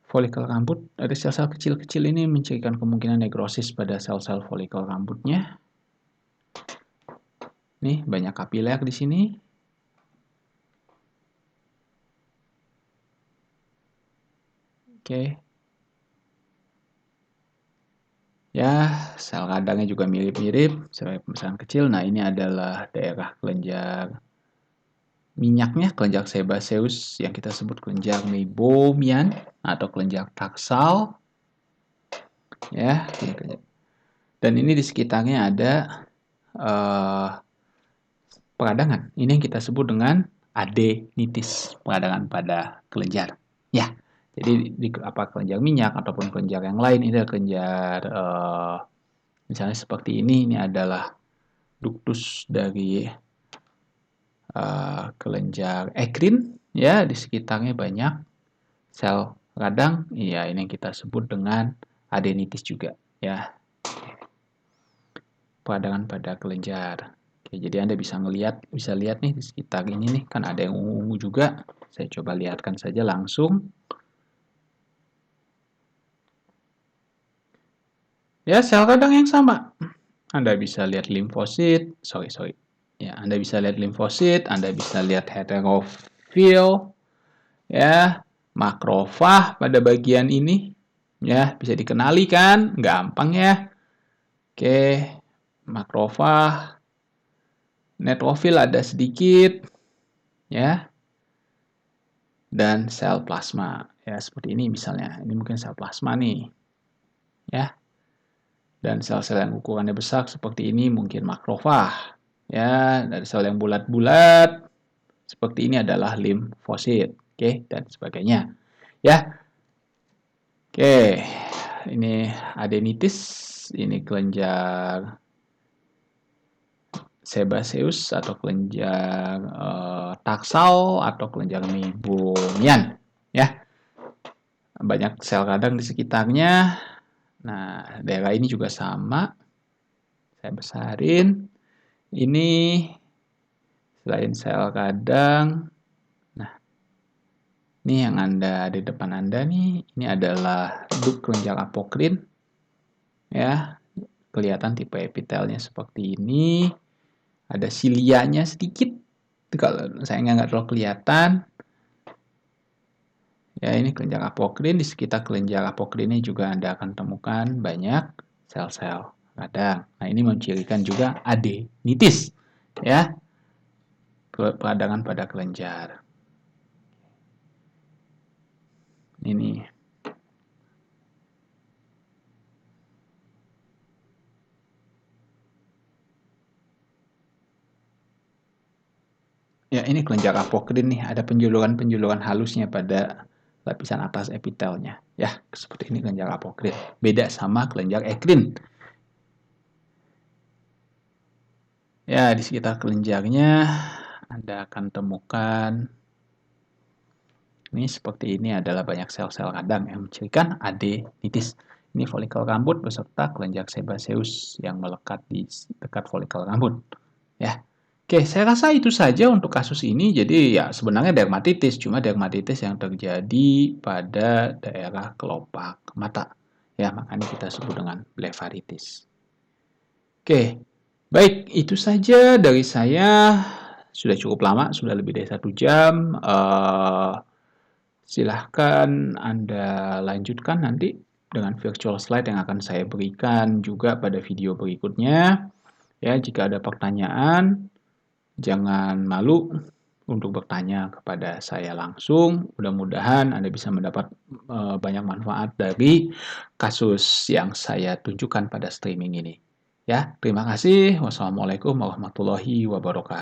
folikel rambut. Ada sel-sel kecil-kecil ini mencirikan kemungkinan nekrosis pada sel-sel folikel rambutnya. Nih, banyak kapiler di sini. Oke. Ya, sel radangnya juga mirip-mirip, sebagai pembesaran kecil. Nah, ini adalah daerah kelenjar minyaknya, kelenjar sebaceus yang kita sebut kelenjar meibomian atau kelenjar taksal. Ya, dan ini di sekitarnya ada peradangan. Ini yang kita sebut dengan adenitis, peradangan pada kelenjar. Ya, jadi di apa kelenjar minyak ataupun kelenjar yang lain ini adalah kelenjar misalnya seperti ini adalah duktus dari kelenjar ekrin. Ya, di sekitarnya banyak sel radang. Ya, ini yang kita sebut dengan adenitis juga. Ya, peradangan pada kelenjar. Oke, jadi Anda bisa lihat nih di sekitar ini nih, kan ada yang ungu-ungu juga. Saya coba lihatkan saja langsung. Ya, sel radang yang sama. Anda bisa lihat limfosit, Ya, Anda bisa lihat limfosit, Anda bisa lihat heterofil, ya, makrofag pada bagian ini. Ya, bisa dikenali kan? Gampang ya. Oke, makrofag, neutrofil ada sedikit, ya, dan sel plasma. Ya, seperti ini misalnya. Ini mungkin sel plasma nih. Ya, dan sel-sel yang ukurannya besar seperti ini mungkin makrofag. Ya, dari sel yang bulat-bulat seperti ini adalah limfosit, oke, dan sebagainya. Ya, oke, ini adenitis, ini kelenjar sebaceous atau kelenjar taksal atau kelenjar meibomian. Ya, banyak sel radang di sekitarnya. Nah, daerah ini juga sama. Saya besarin. Ini selain sel radang, nah, ini yang Anda di depan Anda nih, ini adalah duk kelenjar apokrin. Ya, kelihatan tipe epitelnya seperti ini. Ada silianya sedikit. Kalau saya nggak terlalu kelihatan. Ya, ini kelenjar apokrin. Di sekitar kelenjar apokrin ini juga Anda akan temukan banyak sel-sel radang. Nah, ini mencirikan juga adenitis. Ya, peradangan pada kelenjar. Ini. Ya, ini kelenjar apokrin nih. Ada penjuluran-penjuluran halusnya pada lapisan atas epitelnya. Ya, seperti ini kelenjar apokrin. Beda sama kelenjar ekrin. Ya, di sekitar kelenjarnya Anda akan temukan ini seperti ini adalah banyak sel-sel radang yang mencirikan adenitis. Ini folikel rambut beserta kelenjar sebaceous yang melekat di dekat folikel rambut. Ya. Oke, saya rasa itu saja untuk kasus ini. Jadi ya sebenarnya dermatitis, cuma dermatitis yang terjadi pada daerah kelopak mata. Ya, makanya kita sebut dengan blefaritis. Oke, baik, itu saja dari saya. Sudah cukup lama, sudah lebih dari 1 jam. Silahkan Anda lanjutkan nanti dengan virtual slide yang akan saya berikan juga pada video berikutnya. Ya, jika ada pertanyaan, jangan malu untuk bertanya kepada saya langsung. Mudah-mudahan Anda bisa mendapat banyak manfaat dari kasus yang saya tunjukkan pada streaming ini. Ya, terima kasih. Wassalamualaikum warahmatullahi wabarakatuh.